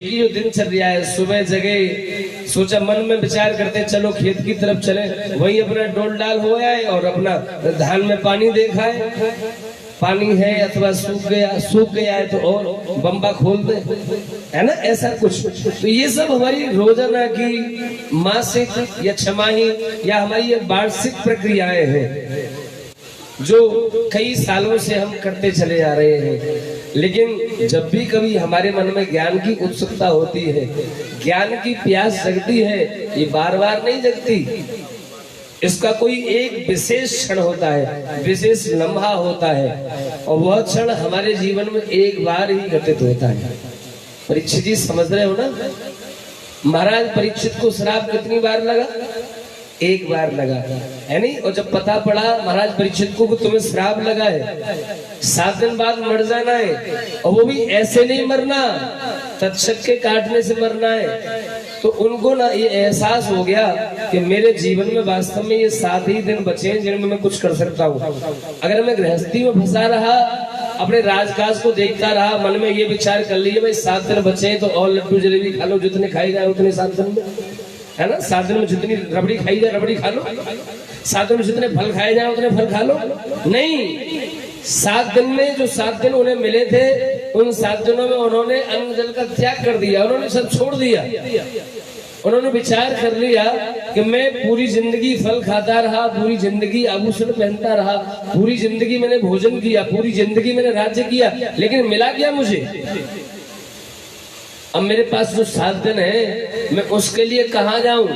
ये जो दिनचर्या है, सुबह जगे, सोचा मन में विचार करते चलो खेत की तरफ चले, वही अपना डोल डाल हो आए और अपना धान में पानी देखा है, पानी है अथवा सूख गया है तो और बम्बा खोल दे, है ना, ऐसा कुछ। तो ये सब हमारी रोजाना की मासिक या छमाही या हमारी ये वार्षिक प्रक्रियाएं हैं जो कई सालों से हम करते चले जा रहे हैं। लेकिन जब भी कभी हमारे मन में ज्ञान की उत्सुकता होती है, ज्ञान की प्यास जगती है, ये बार बार नहीं जगती, इसका कोई एक विशेष क्षण होता है, विशेष लम्हा होता है और वह क्षण हमारे जीवन में एक बार ही घटित होता है। परीक्षित जी समझ रहे हो ना, महाराज परीक्षित को श्राप कितनी बार लगा? एक बार लगा, है नहीं? और जब पता पड़ा महाराज परीक्षित को तुम्हें श्राप लगा है, 7 दिन बाद मर जाना है और वो भी ऐसे नहीं मरना, तक्षक के काटने से मरना है, तो उनको ना ये एहसास हो गया कि मेरे जीवन में वास्तव में ये 7 ही दिन बचे हैं जिनमें मैं कुछ कर सकता हूँ। अगर मैं गृहस्थी में फंसा रहा, अपने राजकाज को देखता रहा, मन में ये विचार कर लिया भाई 7 दिन बचे हैं तो और लड्डू जलेबी खा लो, जितने खाई जाए उतने 7 दिन में, है ना, 7 दिन में जितनी रबड़ी खाई जाए रबड़ी खा लो, 7 दिन में जितने फल खाए जाए उतने फल खा लो। नहीं, 7 दिन में जो 7 दिन उन्हें मिले थे, उन 7 दिनों में उन्होंने अन्न जल का त्याग कर दिया, उन्होंने सब छोड़ दिया। उन्होंने विचार कर लिया कि मैं पूरी जिंदगी फल खाता रहा, पूरी जिंदगी आभूषण पहनता रहा, पूरी जिंदगी मैंने भोजन किया, पूरी जिंदगी मैंने राज्य किया, लेकिन मिला क्या मुझे? अब मेरे पास जो 7 दिन है मैं उसके लिए कहाँ जाऊं?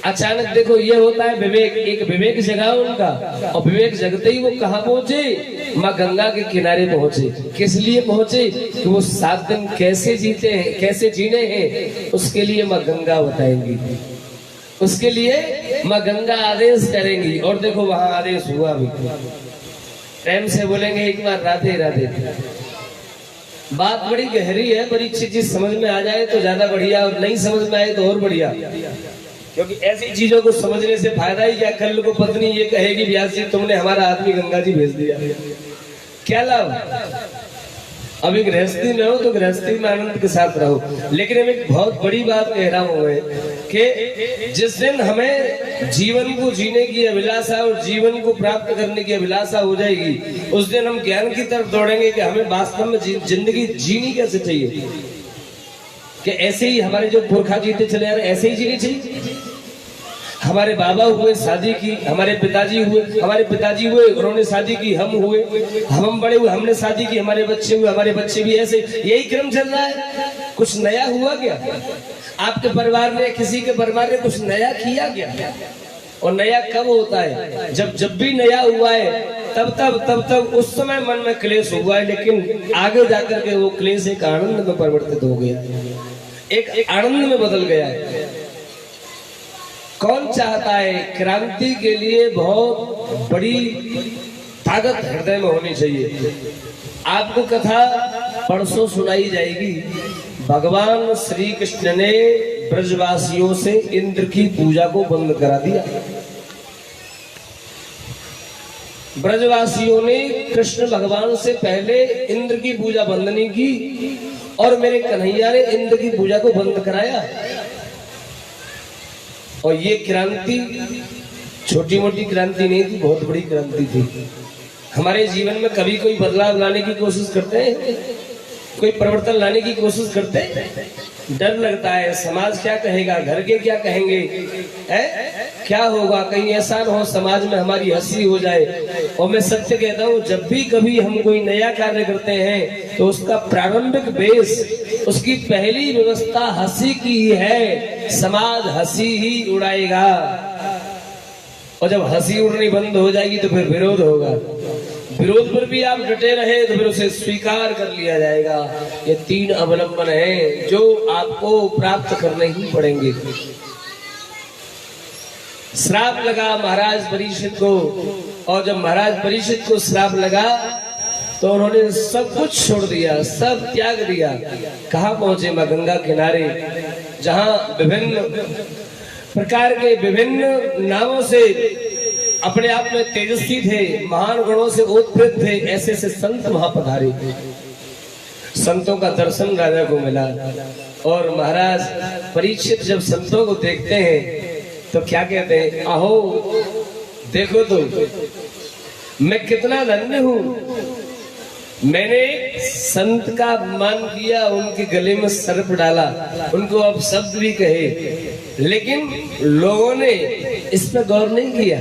अचानक देखो ये होता है विवेक, एक विवेक जगा उनका, और विवेक जगते ही वो कहाँ पहुंचे? माँ गंगा के किनारे पहुंचे। किस लिए पहुंचे? कि वो 7 दिन कैसे जीते हैं, कैसे जीने हैं, उसके लिए माँ गंगा बताएंगी, उसके लिए माँ गंगा आदेश करेंगी। और देखो वहां आदेश हुआ भी, टाइम से बोलेंगे एक बार राधे राधे। बात बड़ी गहरी है, परीक्षित जी समझ में आ जाए तो ज्यादा बढ़िया, और नहीं समझ में आए तो और बढ़िया, क्योंकि ऐसी चीजों को समझने से फायदा ही क्या? कल को पत्नी ये कहेगी व्यास जी तुमने हमारा आदमी गंगा जी भेज दिया, क्या लाभ? अभी गृहस्थी में हो तो गृहस्थी में आनंद के साथ रहो। लेकिन मैं एक बहुत बड़ी बात कह रहा हूं कि जिस दिन हमें जीवन को जीने की अभिलाषा और जीवन को प्राप्त करने की अभिलाषा हो जाएगी, उस दिन हम ज्ञान की तरफ दौड़ेंगे कि हमें वास्तव में जिंदगी जीनी कैसे चाहिए, कि ऐसे ही हमारे जो पुरखा जीते चले आ रहे ऐसे ही जीनी चाहिए। हमारे बाबा हुए शादी की, हमारे पिताजी हुए उन्होंने शादी की, हम हुए, हम बड़े हुए हमने शादी की, हमारे बच्चे हुए, हमारे बच्चे भी ऐसे, यही क्रम चल रहा है। कुछ नया हुआ क्या? आपके परिवार ने, किसी के परिवार ने कुछ नया किया क्या? और नया कब होता है? जब भी नया हुआ है तब उस समय मन में क्लेश हुआ है, लेकिन आगे जाकर के वो क्लेश एक आनंद में परिवर्तित हो गया, एक आनंद में बदल गया है। कौन चाहता है? क्रांति के लिए बहुत बड़ी ताकत हृदय में होनी चाहिए। आपको कथा परसों सुनाई जाएगी। भगवान श्री कृष्ण ने ब्रजवासियों से इंद्र की पूजा को बंद करा दिया। ब्रजवासियों ने कृष्ण भगवान से पहले इंद्र की पूजा बंद नहीं की, और मेरे कन्हैया ने इंद्र की पूजा को बंद कराया। और ये क्रांति छोटी मोटी क्रांति नहीं थी, बहुत बड़ी क्रांति थी। हमारे जीवन में कभी कोई बदलाव लाने की कोशिश करते हैं, कोई परिवर्तन लाने की कोशिश करते हैं? डर लगता है, समाज क्या कहेगा, घर के क्या कहेंगे, है क्या होगा, कहीं ऐसा न हो समाज में हमारी हंसी हो जाए। और मैं सत्य कहता हूँ, जब भी कभी हम कोई नया कार्य करते हैं तो उसका प्रारंभिक बेस, उसकी पहली व्यवस्था हंसी की ही है। समाज हंसी ही उड़ाएगा, और जब हंसी उड़नी बंद हो जाएगी तो फिर विरोध होगा। विरोध पर भी आप डटे रहे तो फिर उसे स्वीकार कर लिया जाएगा। ये 3 अवलंबन हैं जो आपको प्राप्त करने ही पड़ेंगे। श्राप लगा महाराज परीक्षित को, और जब महाराज परीक्षित को श्राप लगा तो उन्होंने सब कुछ छोड़ दिया, सब त्याग दिया। कहाँ पहुंचे? माँ गंगा किनारे, जहाँ विभिन्न प्रकार के विभिन्न नामों से अपने आप में तेजस्वी थे, महान गुणों से ओतप्रोत थे, ऐसे संत वहां पधारे। संतों का दर्शन राजा को मिला। और महाराज परीक्षित जब संतों को देखते हैं तो क्या कहते हैं, आहो देखो तो मैं कितना धन्य हूँ, मैंने संत का अपमान किया, उनके गले में सर्प डाला, उनको अब शब्द भी कहे, लेकिन लोगों ने इस पर गौर नहीं किया।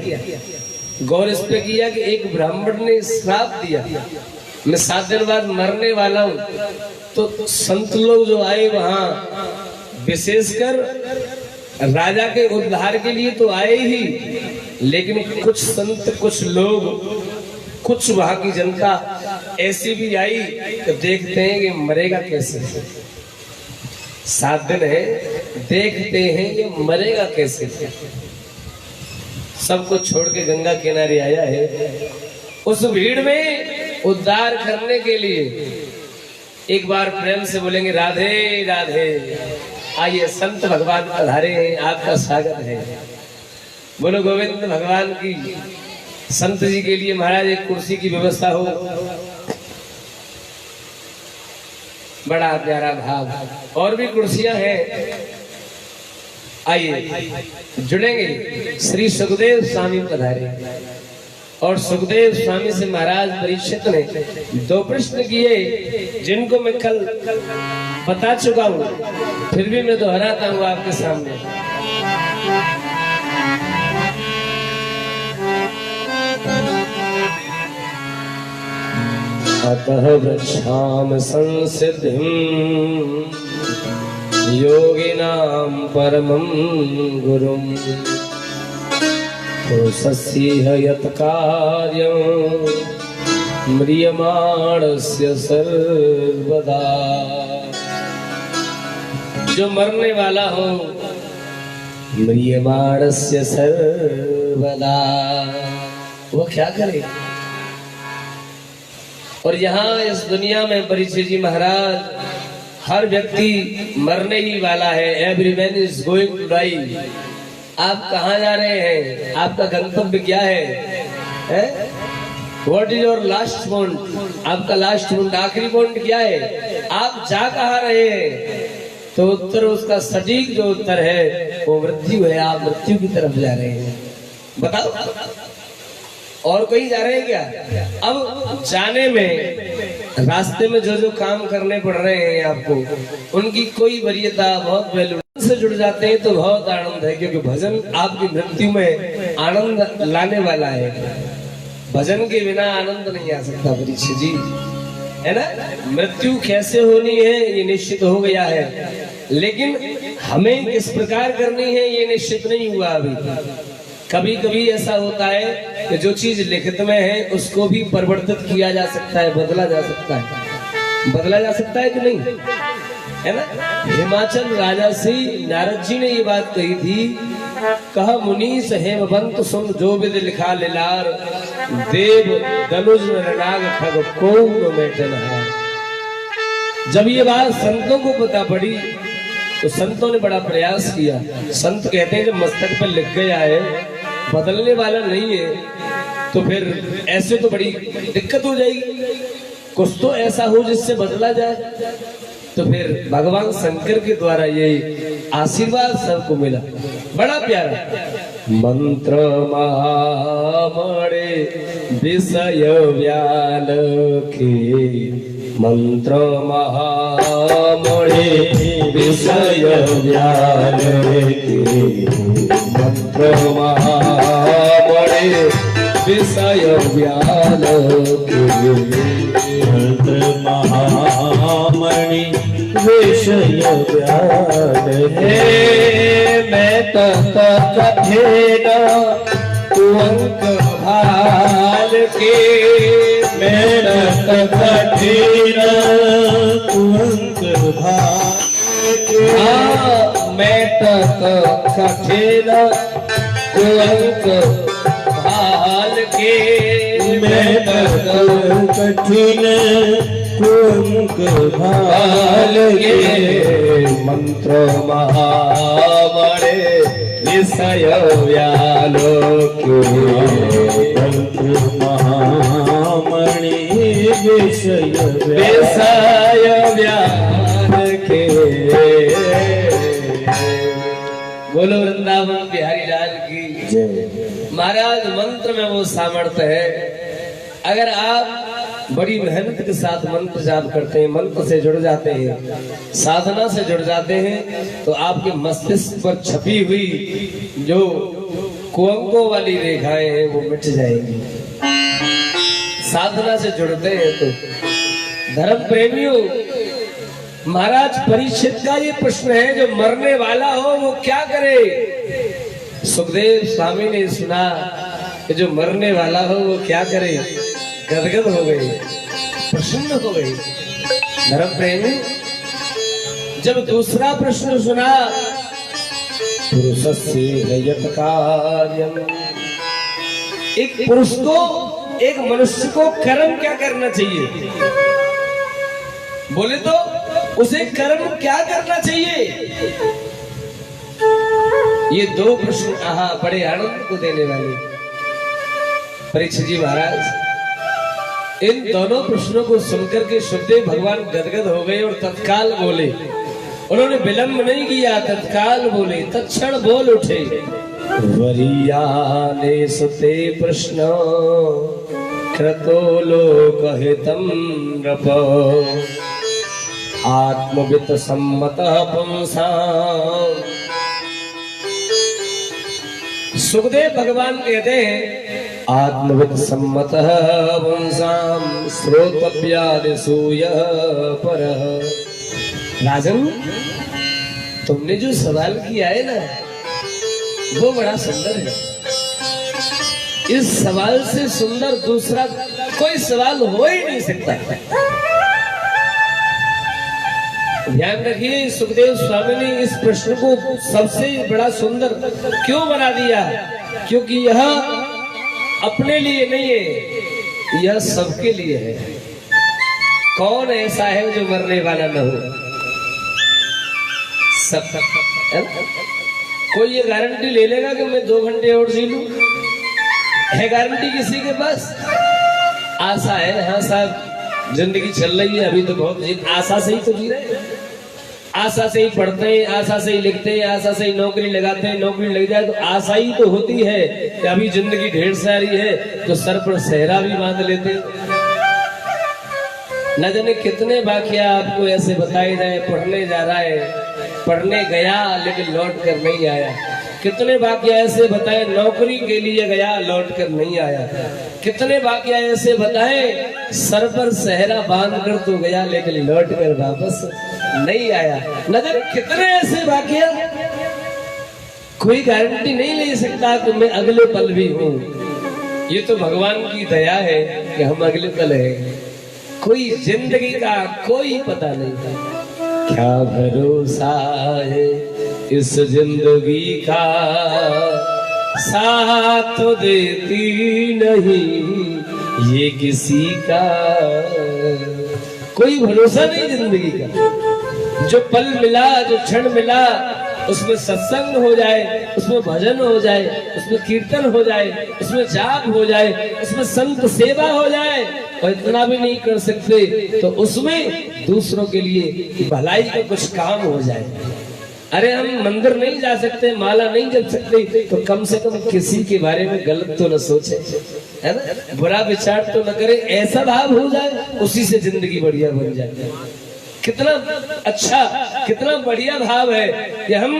गौर इस पे किया कि एक ब्राह्मण ने श्राप दिया, मैं 7 दिन बाद मरने वाला हूँ। तो संत लोग जो आए वहां विशेषकर राजा के उद्धार के लिए तो आए ही, लेकिन कुछ संत, कुछ लोग, कुछ वहां की जनता ऐसी भी आई तो देखते हैं कि मरेगा कैसे। 7 दिन है, देखते हैं कि मरेगा कैसे। सबको छोड़ के गंगा किनारे आया है। उस भीड़ में उद्धार करने के लिए एक बार प्रेम से बोलेंगे राधे राधे। आइए संत भगवान पधारे हैं, आपका स्वागत है। बोलो गोविंद भगवान की। संत जी के लिए महाराज एक कुर्सी की व्यवस्था हो, बड़ा प्यारा भाव। और भी कुर्सियां हैं, आइए जुड़ेंगे। श्री सुखदेव स्वामी पधारे और सुखदेव स्वामी से महाराज परीक्षित ने 2 प्रश्न किए जिनको मैं कल बता चुका हूं, फिर भी मैं दोहराता हूं आपके सामने। अतः वृक्षाम संसिद्धिं योगिनां परमं गुरुं पुरुषस्य यत् कार्यं म्रियमाणस्य सर्वदा। जो मरने वाला हो, म्रियमाणस्य सर्वदा, वो क्या करे। और यहाँ इस दुनिया में परीक्षित जी महाराज, हर व्यक्ति मरने ही वाला है। Everyone is going to die. आप कहाँ जा रहे हैं, आपका गंतव्य क्या है? What is your last point, आपका लास्ट पॉइंट, आखिरी पॉइंट क्या है, आप जा कहाँ रहे हैं? तो उत्तर, उसका सटीक जो उत्तर है वो मृत्यु है। आप मृत्यु की तरफ जा रहे हैं। बताओ, और कहीं जा रहे हैं क्या? अब जाने में रास्ते में जो जो काम करने पड़ रहे हैं आपको, उनकी कोई वरीयता, बहुत वैल्यू से जुड़ जाते हैं तो बहुत आनंद है, क्योंकि भजन आपकी मृत्यु में आनंद लाने वाला है। भजन के बिना आनंद नहीं आ सकता परीक्षित जी, है ना। मृत्यु कैसे होनी है ये निश्चित हो गया है, लेकिन हमें किस प्रकार करनी है ये निश्चित नहीं हुआ अभी। कभी कभी ऐसा होता है कि जो चीज लिखित में है उसको भी परिवर्तित किया जा सकता है, बदला जा सकता है। बदला जा सकता है कि नहीं, है ना। हिमाचल राजा से नारद जी ने ये बात कही थी, कहा मुनीस हेमवंत सुन जो विद लिखा लिलार, देव धनुष नरनाग खग को मेटन है। जब ये बात संतों को पता पड़ी तो संतों ने बड़ा प्रयास किया। संत कहते हैं जब मस्तक पर लिख गया है, बदलने वाला नहीं है, तो फिर ऐसे तो बड़ी दिक्कत हो जाएगी। कुछ तो ऐसा हो जिससे बदला जाए। तो फिर भगवान शंकर के द्वारा ये आशीर्वाद सबको मिला, बड़ा प्यारा। मंत्र महामणे विषय व्याल के, मंत्र महामणे विषय व्याल के, मंत्र महामणे विषय व्याल के, मंत्र महामणि विषय व्याल है। मैं तत कथेन कुअंक भाल के, मैं तत कथेन कुअंक भाल के, मैं तत कथेन कुअंक भाल के, मैं तत कठिन कुंक भाल के, मंत्र महामणे विषय व्याल के, मंत्र महामणे विषय व्यान के। बोलो वृंदावन बिहारी लाल की जय। महाराज मंत्र में वो सामर्थ्य है, अगर आप बड़ी मेहनत के साथ मंत्र जाप करते हैं, मंत्र से जुड़ जाते हैं, साधना से जुड़ जाते हैं, तो आपके मस्तिष्क पर छपी हुई जो कुअंकों वाली रेखाएं हैं वो मिट जाएंगी। साधना से जुड़ते हैं तो धर्म प्रेमियों, महाराज परीक्षित का ये प्रश्न है, जो मरने वाला हो वो क्या करे। सुखदेव स्वामी ने सुना कि जो मरने वाला हो वो क्या करे, गदगद हो गई, प्रसन्न हो गई। धर्म प्रेमी जब दूसरा प्रश्न सुना, पुरुषस्य यत् कार्यम्, एक पुरुष को, एक मनुष्य को कर्म क्या करना चाहिए, बोले तो उसे कर्म क्या करना चाहिए। ये दो प्रश्न बड़े आनंद को देने वाले। परीक्षित जी महाराज इन दोनों प्रश्नों को सुनकर के सुखदेव भगवान गदगद हो गए और तत्काल बोले। उन्होंने विलंब नहीं किया, तत्काल बोले, तत्क्षण बोल उठे। वरीयाने सुते प्रश्न क्रतो लोकहितं नृप, आत्मवित सम्मतः पुंसाम्। सुखदेव भगवान कहते हैं, आत्मवित सम्मतः पुंसाम् श्रोतव्यादिसूयः परः। राजन, तुमने जो सवाल किया है ना, वो बड़ा सुंदर है। इस सवाल से सुंदर दूसरा कोई सवाल हो ही नहीं सकता। ध्यान रखिए, सुखदेव स्वामी ने इस प्रश्न को सबसे बड़ा सुंदर क्यों बना दिया, क्योंकि यह अपने लिए नहीं है, यह सबके लिए है। कौन ऐसा है जो मरने वाला न हो? सब है? कोई ये गारंटी ले लेगा कि मैं 2 घंटे और जी लूं? है गारंटी किसी के पास? आशा है, हाँ साहब जिंदगी चल रही है, अभी तो बहुत आशा से ही तो जी रहे हैं। आशा से ही पढ़ते हैं, आशा से ही लिखते हैं, आशा से ही नौकरी लगाते हैं, नौकरी लग जाए तो आशा ही तो होती है कि अभी जिंदगी ढेर सारी है, तो सर पर सेहरा भी बांध लेते। न जाने कितने वाकया आपको ऐसे बताए जाए, पढ़ने जा रहा है, पढ़ने गया लेकिन लौट कर नहीं आया। कितने वाकया ऐसे बताए, नौकरी के लिए गया लौट कर नहीं आया। कितने वाकया ऐसे बताए, सर पर सेहरा बांध कर तो गया लेकिन लौट कर वापस नहीं आया। नजर कितने ऐसे वाकया, कोई गारंटी नहीं ले सकता कि मैं अगले पल भी हूँ। ये तो भगवान की दया है कि हम अगले पल है। कोई जिंदगी का कोई पता नहीं, क्या भरोसा है इस जिंदगी का, साथ तो देती नहीं ये किसी का। कोई भरोसा नहीं जिंदगी का। जो पल मिला, जो क्षण मिला, उसमें सत्संग हो जाए, उसमें भजन हो जाए, उसमें कीर्तन हो जाए, उसमें जाप हो जाए, उसमें संत सेवा हो जाए, और इतना भी नहीं कर सकते तो उसमें दूसरों के लिए भलाई का कुछ काम हो जाए। अरे हम मंदिर नहीं जा सकते, माला नहीं जप सकते, तो कम से कम किसी के बारे में गलत तो न सोचे, है ना, बुरा विचार तो न करे, ऐसा भाव हो जाए, उसी से जिंदगी बढ़िया बन जाए। कितना अच्छा, कितना बढ़िया भाव है कि हम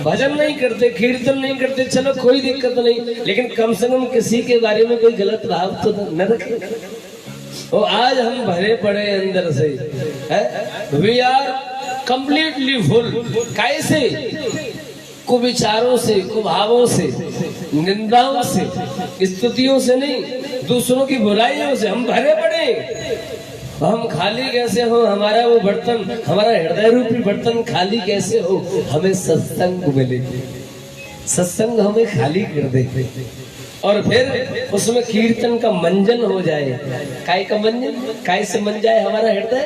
भजन नहीं करते, कीर्तन नहीं करते, चलो कोई दिक्कत नहीं, लेकिन कम से कम किसी के बारे में कोई गलत भाव तो न रखें। और आज हम भरे पड़े अंदर से, वी आर कंप्लीटली फुल। कैसे? कुविचारों से, कुभावों से, निंदाओं से, स्तुतियों से नहीं, दूसरों की बुराइयों से हम भरे पड़े। हम खाली कैसे हो? हमारा वो बर्तन, हमारा हृदय रूपी बर्तन खाली कैसे हो? हमें सत्संग मिले, सत्संग हमें खाली कर दे, और फिर उसमें कीर्तन का मंजन हो जाए। काय का मंजन? काय से मन जाए हमारा हृदय,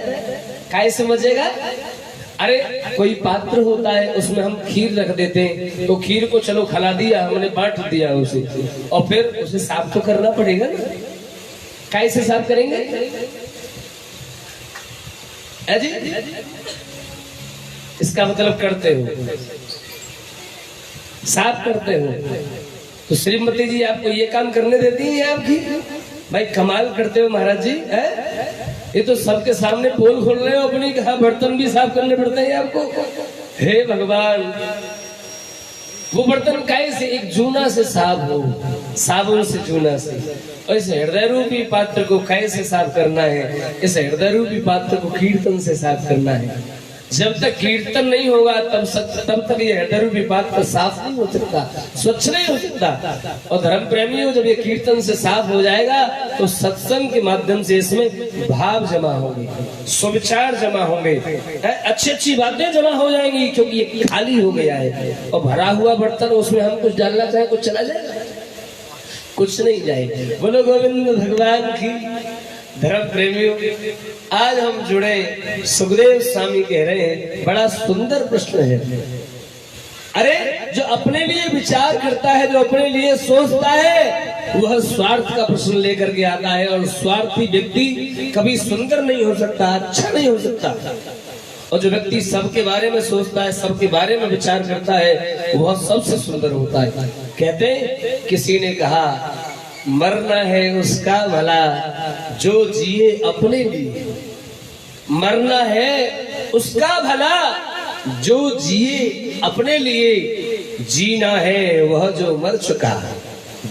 काय से मजेगा? अरे कोई पात्र होता है, उसमें हम खीर रख देते हैं, तो खीर को चलो खिला दिया, हमने बांट दिया उसे, और फिर उसे साफ तो करना पड़ेगा ना। कैसे साफ करेंगे जी? इसका मतलब करते हो, साफ करते हो। तो श्रीमती जी आपको ये काम करने देती है आपकी? भाई कमाल करते हो महाराज जी, है? ये तो सबके सामने पोल खोल रहे हो अपनी, कहा बर्तन भी साफ करने पड़ते हैं आपको। हे भगवान, वो बर्तन कैसे? एक जूना से साफ हो, साबुन से जूना से। ऐसे हृदय रूपी पात्र को कैसे साफ करना है? इस हृदय रूपी पात्र को कीर्तन से साफ करना है। जब तक कीर्तन नहीं होगा तब तक ये हृदय रूपी पात्र साफ नहीं हो सकता, स्वच्छ नहीं हो सकता। और धर्म प्रेमियों, जब ये कीर्तन से साफ हो जाएगा तो सत्संग के माध्यम से इसमें भाव जमा होंगे, सुविचार जमा होंगे, अच्छी अच्छी बातें जमा हो जाएंगी, क्योंकि ये खाली हो गया है। और भरा हुआ बर्तन, उसमें हम कुछ डालना चाहे कुछ चला जाए, कुछ नहीं जाए। बोलो गोविंद भगवान की। धर्म प्रेमियों, आज हम जुड़े, सुखदेव स्वामी कह रहे हैं बड़ा सुंदर प्रश्न है। अरे जो अपने लिए विचार करता है, जो अपने लिए सोचता है, वह स्वार्थ का प्रश्न लेकर के आता है। और स्वार्थी व्यक्ति कभी सुंदर नहीं हो सकता, अच्छा नहीं हो सकता। और जो व्यक्ति सबके बारे में सोचता है, सबके बारे में विचार करता है, वह सबसे सुंदर होता है। कहते हैं, किसी ने कहा मरना है उसका भला जो जिए अपने लिए, मरना है उसका भला जो जिए अपने लिए, जीना है वह जो मर चुका,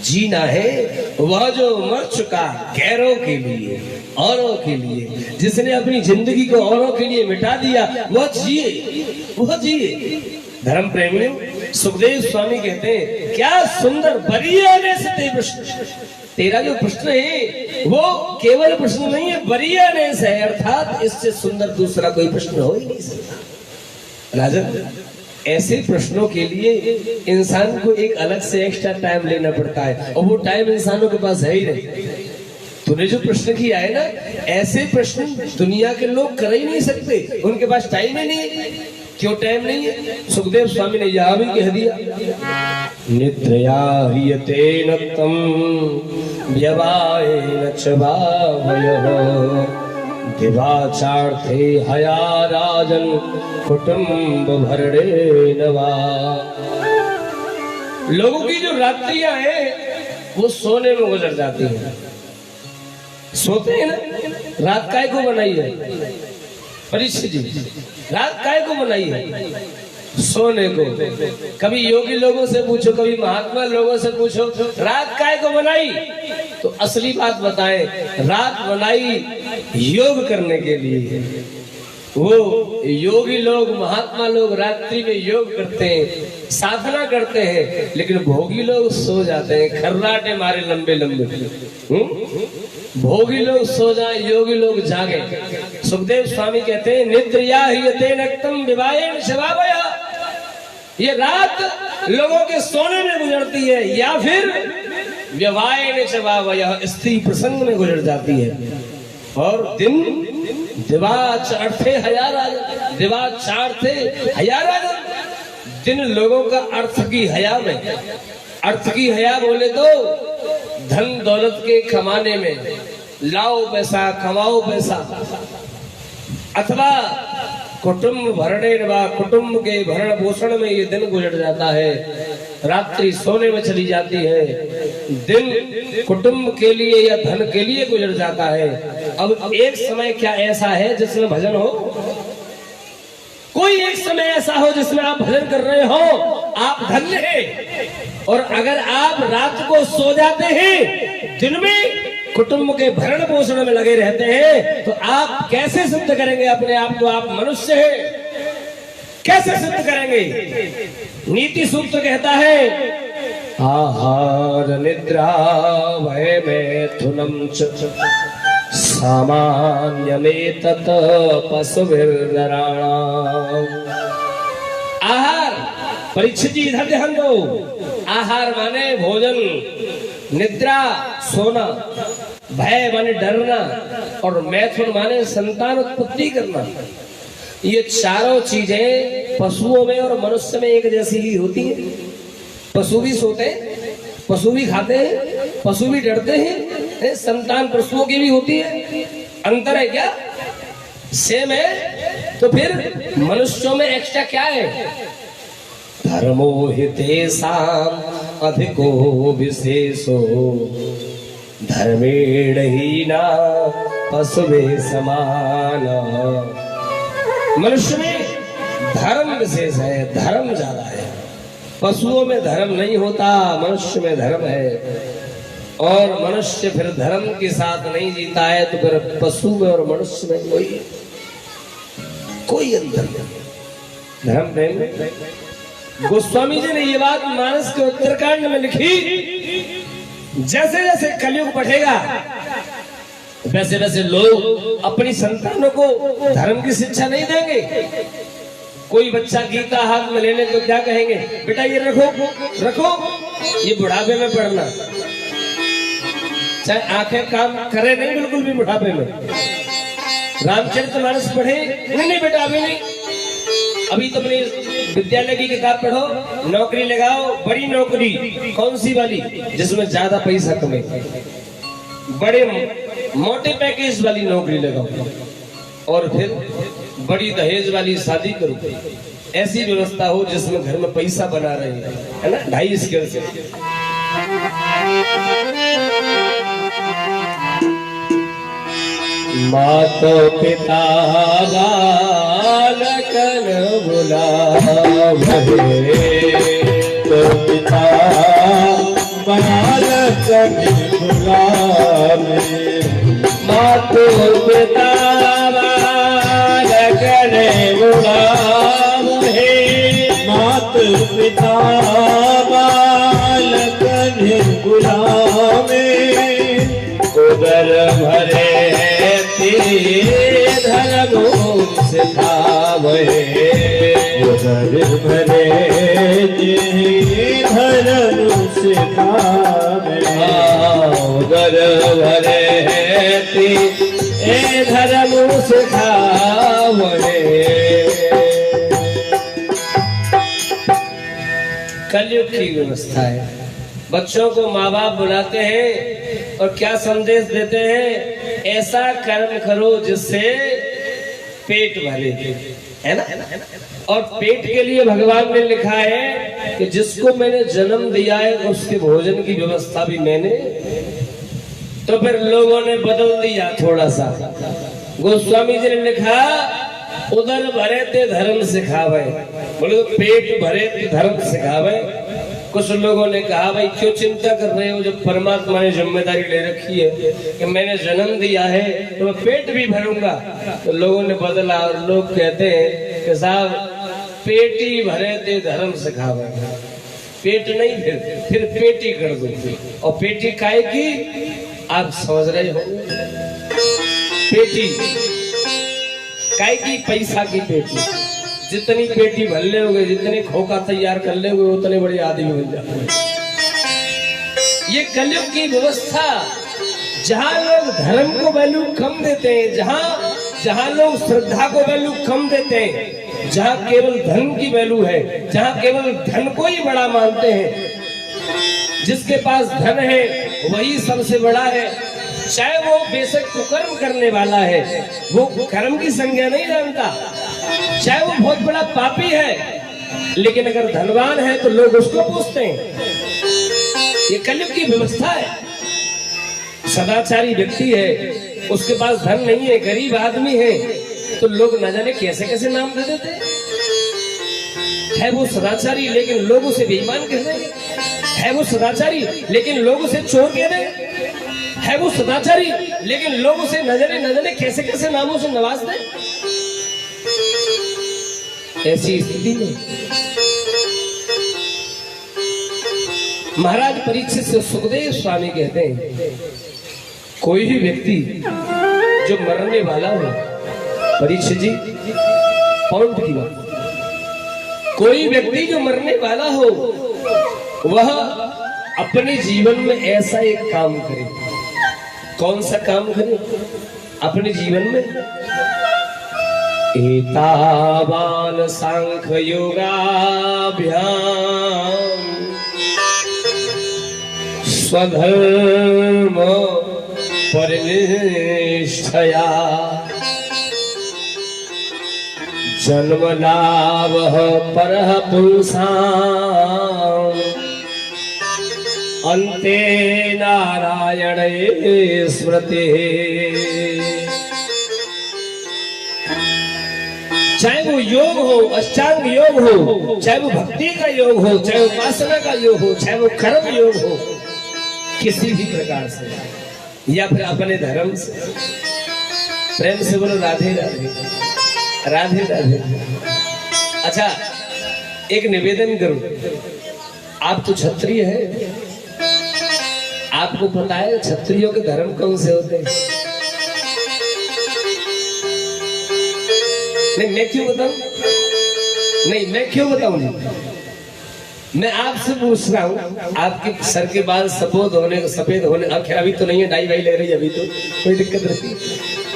जीना है वह जो मर चुका गैरों के लिए, औरों के लिए। जिसने अपनी जिंदगी को औरों के लिए मिटा दिया, वह जिए, वह जिए। धर्म प्रेमियों, सुखदेव स्वामी कहते हैं, क्या सुंदर बरियाने से ते प्रश्न। तेरा जो प्रश्न है वो केवल प्रश्न नहीं है, बरियाने से है, अर्थात इससे सुंदर दूसरा कोई प्रश्न हो ही नहीं सकता। राजन, ऐसे प्रश्नों के लिए इंसान को एक अलग से एक्स्ट्रा टाइम लेना पड़ता है, और वो टाइम इंसानों के पास है ही नहीं। तूने जो प्रश्न किया है ना, ऐसे प्रश्न दुनिया के लोग कर ही नहीं सकते, उनके पास टाइम ही नहीं। क्यों टाइम नहीं है? सुखदेव स्वामी ने यह भी कह दिया, निद्रया ह्रियते नक्तम व्यवायेन च भावयः दिवाचार्थे हया राजन कुटुंब भरणेन वा। लोगों की जो रात्रियां हैं वो सोने में गुजर जाती हैं। सोते हैं ना, रात काय को बनाई है परीक्षित जी? रात काय को बनाई है? सोने को। कभी योगी लोगों से पूछो, कभी महात्मा लोगों से पूछो, रात काय को बनाई? तो असली बात बताएं, रात बनाई योग करने के लिए। वो योगी लोग, महात्मा लोग रात्रि में योग करते हैं, साधना करते हैं, लेकिन भोगी लोग सो जाते हैं, खर्राटे मारे लंबे लंबे। भोगी लोग सो जाए, योगी लोग जागे। सुखदेव स्वामी कहते हैं, निद्रया ह्रियते नक्तम विवायेन च भावयः। ये रात लोगों के सोने में गुजरती है, या फिर व्यवायेन च भावयः, स्त्री प्रसंग में गुजर जाती है। और दिन दिवाचार्थे हया राजन, दिवाचार्थे हया राजन। दिन लोगों का अर्थ की हया में, अर्थ की हया बोले तो धन दौलत के कमाने में, लाओ पैसा कमाओ पैसा, अथवा कुटुंब भरणेन वा, कुटुंब के भरण पोषण में ये दिन गुजर जाता है। रात्रि सोने में चली जाती है, दिन कुटुंब के लिए या धन के लिए गुजर जाता है। अब एक समय क्या ऐसा है जिसमें भजन हो? कोई एक समय ऐसा हो जिसमें आप भजन कर रहे हो, आप धन्य हैं। और अगर आप रात को सो जाते हैं, दिन में कुटुंब के भरण पोषण में लगे रहते हैं, तो आप कैसे सिद्ध करेंगे अपने आप को आप मनुष्य हैं? कैसे सिद्ध करेंगे? नीति सूत्र कहता है, आहार निद्रा भय मैथुनम च सामान्यमेतत् पशुभिर्नराणाम्। आहार, परीक्षित जी इधर ध्यान दो। आहार माने भोजन, निद्रा सोना, भय माने डरना, और मैथुन माने संतान उत्पत्ति करना। ये चारों चीजें पशुओं में और मनुष्य में एक जैसी ही होती हैं। पशु भी सोते हैं, पशु भी खाते हैं, पशु भी डरते हैं, संतान पशुओं की भी होती है, अंतर है क्या? सेम है। तो फिर मनुष्यों में एक्स्ट्रा क्या है? धर्मो हितेषाम् अधिको विशेषो धर्मेण हीना पशुवे समान। मनुष्य में धर्म विशेष है, धर्म ज्यादा है। पशुओं में धर्म नहीं होता, मनुष्य में धर्म है। और मनुष्य फिर धर्म के साथ नहीं जीता है तो फिर पशु में और मनुष्य में कोई अंतर नहीं। धर्म प्रेम में गोस्वामी जी ने ये बात मानस के उत्तरकांड में लिखी। जैसे जैसे कलयुग बढ़ेगा वैसे वैसे लोग अपनी संतानों को धर्म की शिक्षा नहीं देंगे। कोई बच्चा गीता हाथ में लेने तो क्या कहेंगे? बेटा ये रखो रखो, ये बुढ़ापे में पढ़ना। चाहे आंखें काम करे नहीं बिल्कुल भी बुढ़ापे में। रामचरितमानस पढ़े? नहीं बेटा अभी नहीं, अभी तो अपनी विद्यालय की किताब पढ़ो, नौकरी लगाओ, बड़ी नौकरी। कौन सी वाली? जिसमें ज्यादा पैसा कमे, बड़े मोटे पैकेज वाली नौकरी लगाओ और फिर बड़ी दहेज वाली शादी करो। ऐसी व्यवस्था हो जिसमें घर में पैसा बना रहे, है ना, 2.5 स्केल से। मातो पिता बालकन बुलावे, तो पिता बालकन बुलावे। मातो पिता बालकन बुलावे, मातो पिता बालकन बुलावे। उदर भरे धर्म सिखावे, उदर भरे धर्म सिखावे। उदर भरे धर्म सिखावे। कलयुग की व्यवस्था है। बच्चों को माँ बाप बुलाते हैं और क्या संदेश देते हैं? ऐसा कर्म करो जिससे पेट भरे, है ना। और पेट के लिए भगवान ने लिखा है कि जिसको मैंने जन्म दिया है उसके भोजन की व्यवस्था भी मैंने। तो फिर लोगों ने बदल दिया थोड़ा सा। गोस्वामी जी ने लिखा उदर भरे ते धर्म सिखावे, बोले तो पेट भरे ते धर्म सिखावे। कुछ लोगों ने कहा भाई क्यों चिंता कर रहे हो जब परमात्मा ने जिम्मेदारी ले रखी है कि मैंने जन्म दिया है तो मैं पेट भी भरूंगा। तो लोगों ने बदला और लोग कहते हैं कि साहब पेटी भरे ते धर्म सिखावे, पेट नहीं फिर पेटी कर दो। और पेटी काहे की? आप समझ रहे हो, पेटी काहे की? पैसा की पेटी। जितनी पेटी भर लोगे, जितने खोखा तैयार कर लोगे, उतने बड़े आदमी बन जाते। ये कलयुग की व्यवस्था, जहाँ लोग धर्म को वैल्यू कम देते हैं, जहाँ लोग श्रद्धा को वैल्यू कम देते हैं, जहाँ केवल धन की वैल्यू है, जहाँ केवल धन को ही बड़ा मानते हैं। जिसके पास धन है वही सबसे बड़ा है, चाहे वो बेशक कुकर्म करने वाला है, वो कर्म की संज्ञा नहीं जानता। चाहे वो बहुत बड़ा पापी है, लेकिन अगर धनवान है तो लोग उसको पूछते हैं। ये कलयुग की व्यवस्था है। सदाचारी व्यक्ति है, उसके पास धन नहीं है, गरीब आदमी है, तो लोग न जाने कैसे कैसे नाम दे देते हैं। वो सदाचारी लेकिन लोग उसे बेईमान कह रहे हैं। वो सदाचारी लेकिन लोग उसे चोर कह रहे हैं। वो सदाचारी लेकिन लोग उसे न जाने कैसे कैसे नामों से नवाज दे। ऐसी स्थिति में महाराज परीक्षित से सुखदेव स्वामी कहते हैं, कोई भी व्यक्ति जो मरने वाला हो, परीक्षित जी पॉइंट की बात, कोई व्यक्ति जो मरने वाला हो वह अपने जीवन में ऐसा एक काम करे। कौन सा काम करे अपने जीवन में? एतावान सांख्य योगाभ्याम स्वधर्म परिनिष्ठया जन्म लाभ परः पुंसाम् अन्ते नारायणे स्मृति। चाहे वो योग हो, अष्टांग योग हो, चाहे वो भक्ति का योग हो, चाहे उपासना का योग हो, चाहे वो कर्म योग हो, किसी भी प्रकार से या फिर अपने धर्म से, प्रेम से बोलो राधे राधे राधे राधे। अच्छा, एक निवेदन करूं, आप तो क्षत्रिय है, आपको पता है क्षत्रियों के धर्म कौन से होते हैं? नहीं, मैं क्यों बताऊं? नहीं, मैं क्यों बताऊं? मैं आपसे पूछ रहा हूं, आपके सर के बाल सफेद होने, अभी तो नहीं है, डाई वाई ले रही है, अभी तो कोई दिक्कत नहीं,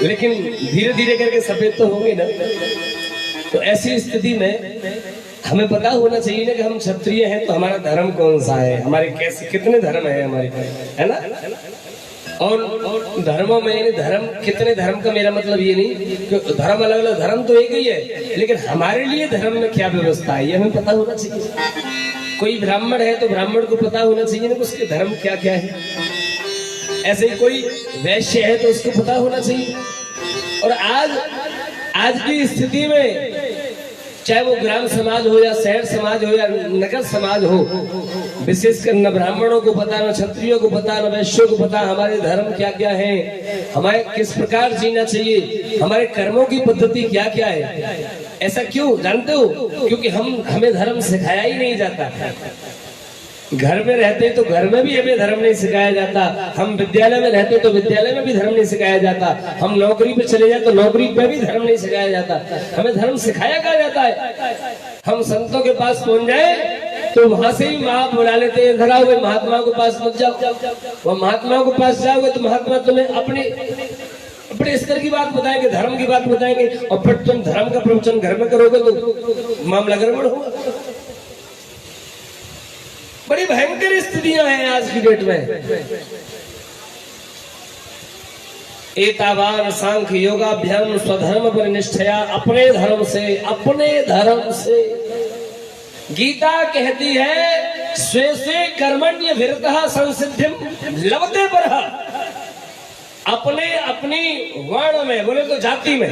लेकिन धीरे धीरे करके सफेद तो होंगे ना। तो ऐसी स्थिति में हमें पता होना चाहिए ना कि हम क्षत्रिय हैं, तो हमारा धर्म कौन सा है, हमारे कैसे कितने धर्म है हमारे, है ना। और धर्मों में धर्म कितने धर्म का मेरा मतलब ये नहीं कि धर्म अलग अलग, धर्म तो एक ही है, लेकिन हमारे लिए धर्म में क्या व्यवस्था है ये हमें पता होना चाहिए। कोई ब्राह्मण है तो ब्राह्मण को पता होना चाहिए ना कि उसके धर्म क्या क्या है। ऐसे ही कोई वैश्य है तो उसको पता होना चाहिए। और आज की स्थिति में चाहे वो ग्राम समाज हो या शहर समाज हो या नगर समाज हो, विशेषकर न ब्राह्मणों को पता, न क्षत्रियों को पता, न वैश्यों को पता हमारे धर्म क्या क्या है, हमें किस प्रकार जीना चाहिए, हमारे कर्मों की पद्धति क्या क्या है। ऐसा क्यों जानते हो? क्योंकि हमें धर्म सिखाया ही नहीं जाता। घर में रहते तो घर में भी हमें धर्म नहीं सिखाया जाता, हम विद्यालय में रहते तो विद्यालय में भी धर्म नहीं सिखाया जाता, हम नौकरी पे चले जाए तो नौकरी पे भी धर्म नहीं सिखाया जाता। हमें धर्म सिखाया क्या जाता है? हम संतों के पास पहुंच जाए तो वहां से ही माँ बुला लेते हैं, इधर आओगे, महात्मा के पास मत जाओ। वो महात्मा के पास जाओगे तो महात्मा तुम्हें अपने स्तर की बात बताएंगे, धर्म की बात बताएंगे, और फिर तुम धर्म का प्रवचन घर में करोगे तो मामला गड़बड़ होगा। बड़ी भयंकर स्थितियां हैं आज की डेट में। एतावान सांख्य योगाभ्याम स्वधर्म पर निष्ठया, अपने धर्म से गीता कहती है स्वे स्वे कर्मण्य विरतः संसिद्धिम लभते परः। अपनी वर्ण में, बोले तो जाति में,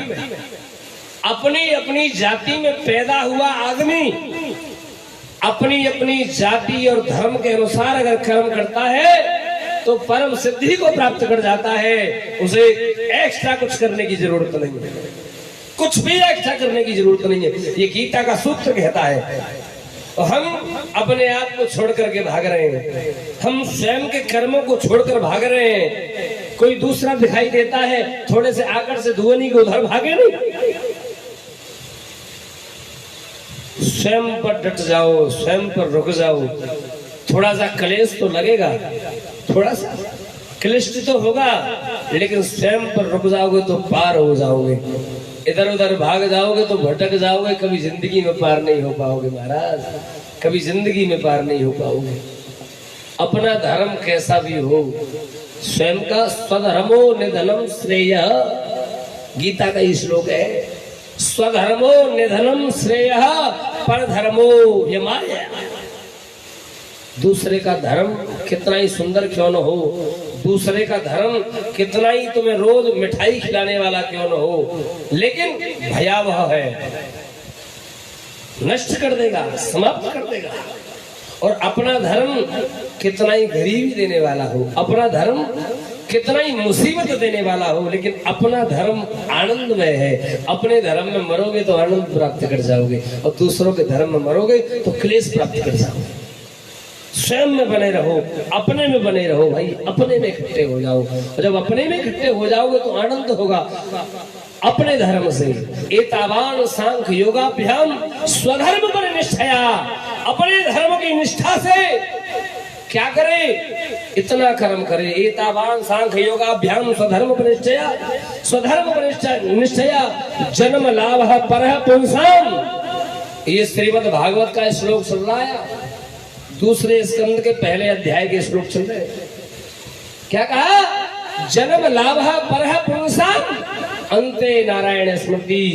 अपनी जाति में पैदा हुआ आदमी अपनी जाति और धर्म के अनुसार अगर कर्म करता है तो परम सिद्धि को प्राप्त कर जाता है। उसे एक्स्ट्रा कुछ करने की जरूरत नहीं है, कुछ भी एक्स्ट्रा करने की जरूरत नहीं है। ये गीता का सूत्र कहता है। तो हम अपने आप को छोड़ करके भाग रहे हैं, हम स्वयं के कर्मों को छोड़कर भाग रहे हैं। कोई दूसरा दिखाई देता है, थोड़े से आकर से धुआनी को उधर भागे नहीं। स्वयं पर डट जाओ, स्वयं पर रुक जाओ। थोड़ा सा क्लेश तो लगेगा, थोड़ा सा क्लिष्ट तो होगा, लेकिन स्वयं पर रुक जाओगे तो पार हो जाओगे। इधर उधर भाग जाओगे तो भटक जाओगे, कभी जिंदगी में पार नहीं हो पाओगे महाराज, कभी जिंदगी में पार नहीं हो पाओगे। अपना धर्म कैसा भी हो, स्वयं का स्वधर्मो निधनम श्रेय, गीता का श्लोक है। स्वधर्मो निधनम श्रेय परधर्मो यमाय। दूसरे का धर्म कितना ही सुंदर क्यों न हो, दूसरे का धर्म कितना ही तुम्हें रोज मिठाई खिलाने वाला क्यों न हो, लेकिन भयावह है, नष्ट कर देगा, समाप्त कर देगा। और अपना धर्म कितना ही गरीबी देने वाला हो, अपना धर्म कितना ही मुसीबत देने वाला हो, लेकिन अपना धर्म आनंदमय है। अपने धर्म में मरोगे तो आनंद प्राप्त कर जाओगे, और दूसरों के धर्म में मरोगे तो क्लेश प्राप्त कर जाओगे। स्वयं में बने रहो, अपने में बने रहो भाई, अपने में इकट्ठे हो जाओ। और जब अपने में इकट्ठे हो जाओगे तो आनंद होगा अपने धर्म से। एतावान सांख्य योगाभ्याम स्वधर्म पर निष्ठया, अपने धर्म की निष्ठा से क्या करे, इतना कर्म करे। एतावान सांख्य योगाभ्याम स्वधर्म पर निष्ठया, स्वधर्म पर निष्ठया जन्म लाभ परः पुंसाम। ये श्रीमद् भागवत का श्लोक चल रहा है, दूसरे स्कंद के पहले अध्याय के श्लोक चल रहे। क्या कहा? जन्म लाभ परह पुंसाम अंते नारायण स्मृति।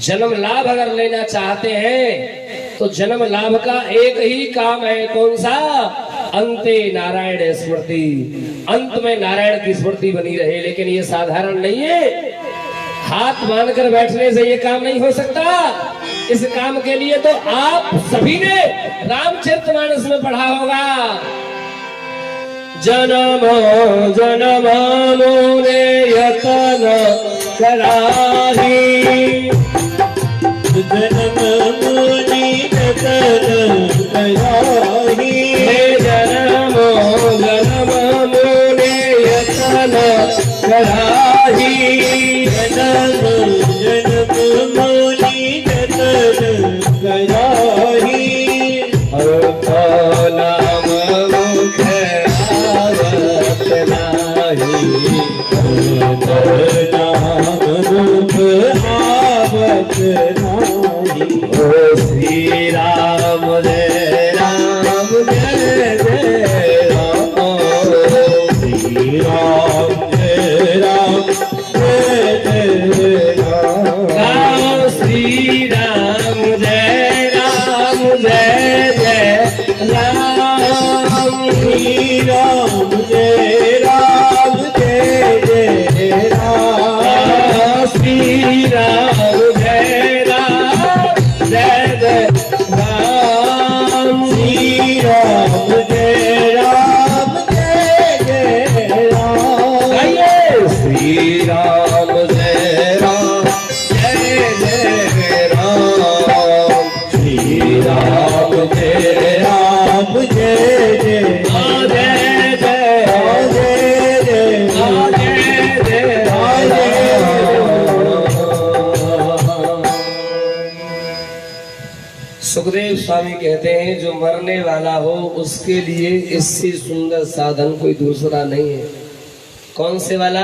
जन्म लाभ अगर लेना चाहते हैं तो जन्म लाभ का एक ही काम है, कौन सा? अंते नारायण स्मृति, अंत में नारायण की स्मृति बनी रहे। लेकिन ये साधारण नहीं है, हाथ बांधकर बैठने से ये काम नहीं हो सकता। इस काम के लिए तो आप सभी ने रामचरितमानस में पढ़ा होगा। जन्म जन्म मोरे यतन कराही, जन्म मुनि यतन कराही, जन्म जन्म मोरे यतन कराही, जन्म जन्म मुनि यतन कराही, नाम मुख आवत नाही, नाम रूप आवत नाही। ओ श्री राम जय राम जय जय राम, श्री राम जय राम जय जय राम, गाओ श्री राम जय राम जय जय राम, श्री राम जय राम जय जय राम, श्री राम जय राम जय जय राम, श्री राम जय राम जय जय राम, गाइए श्री राम जय राम जय जय राम, श्री राम जय राम जय जय जय जय जय जय जय जय सुखदेव स्वामी कहते हैं जो मरने वाला हो उसके लिए इससे सुंदर साधन कोई दूसरा नहीं है। कौन से वाला?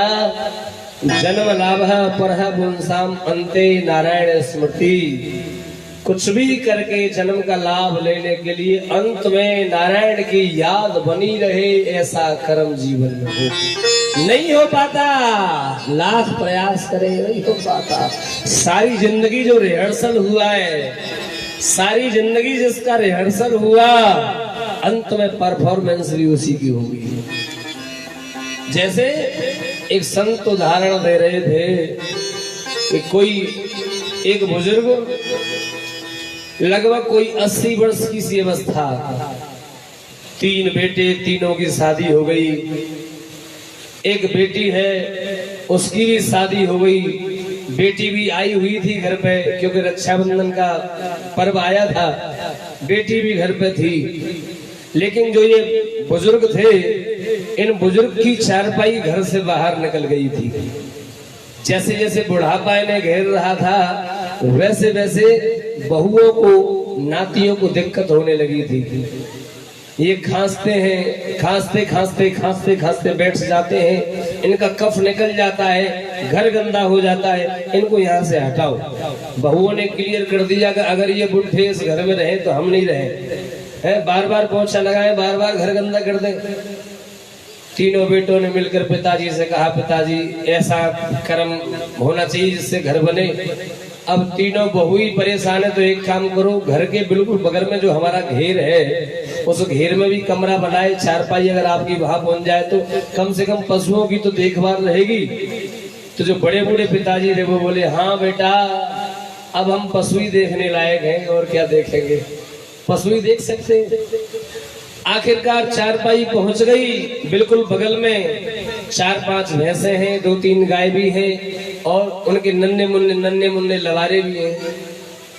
जन्म लाभ परह पुंसाम अंते नारायण स्मृति। कुछ भी करके जन्म का लाभ लेने के लिए अंत में नारायण की याद बनी रहे, ऐसा कर्म जीवन में हो नहीं हो पाता। लाख प्रयास करे नहीं हो पाता। सारी जिंदगी जो रिहर्सल हुआ है, सारी जिंदगी जिसका रिहर्सल हुआ, अंत में परफॉर्मेंस भी उसी की होगी। जैसे एक संत उदाहरण दे रहे थे कि कोई एक बुजुर्ग लगभग कोई 80 वर्ष की सी अवस्था, 3 बेटे, तीनों की शादी हो गई, एक बेटी है उसकी भी शादी हो गई, बेटी भी आई हुई थी घर पे क्योंकि रक्षाबंधन का पर्व आया था, बेटी भी घर पे थी। लेकिन जो ये बुजुर्ग थे, इन बुजुर्ग की चारपाई घर से बाहर निकल गई थी। जैसे जैसे बुढ़ापा इन्हें घेर रहा था, वैसे वैसे बहुओं को, नातियों को दिक्कत होने लगी थी। ये खांसते हैं, खांसते खांसते खांसते खांसते बैठ जाते हैं, इनका कफ निकल जाता है, घर गंदा हो जाता है, इनको यहाँ से हटाओ। बहुओं ने क्लियर कर दिया कि अगर ये बुढ़े इस घर में रहे तो हम नहीं रहे, बार बार पोछा लगाए, बार बार घर गंदा कर दें। तीनों बेटों ने मिलकर पिताजी से कहा, पिताजी ऐसा कर्म होना चाहिए जिससे घर बने। अब तीनों बहू ही परेशान है, तो एक काम करो, घर के बिल्कुल बगल में जो हमारा घेर है उस घेर में भी कमरा बनाए, चारपाई अगर आपकी वहां पहुंच जाए तो कम से कम पशुओं की तो देखभाल रहेगी। तो जो बड़े बूढ़े पिताजी थे वो बोले, हाँ बेटा अब हम पशु ही देखने लायक हैं, और क्या देखेंगे, पशु ही देख सकते हैं। आखिरकार चारपाई पहुंच गई, बिल्कुल बगल में 4-5 भैंसे हैं, 2-3 गाय भी हैं, और उनके नन्हे मुन्ने लवारे भी हैं।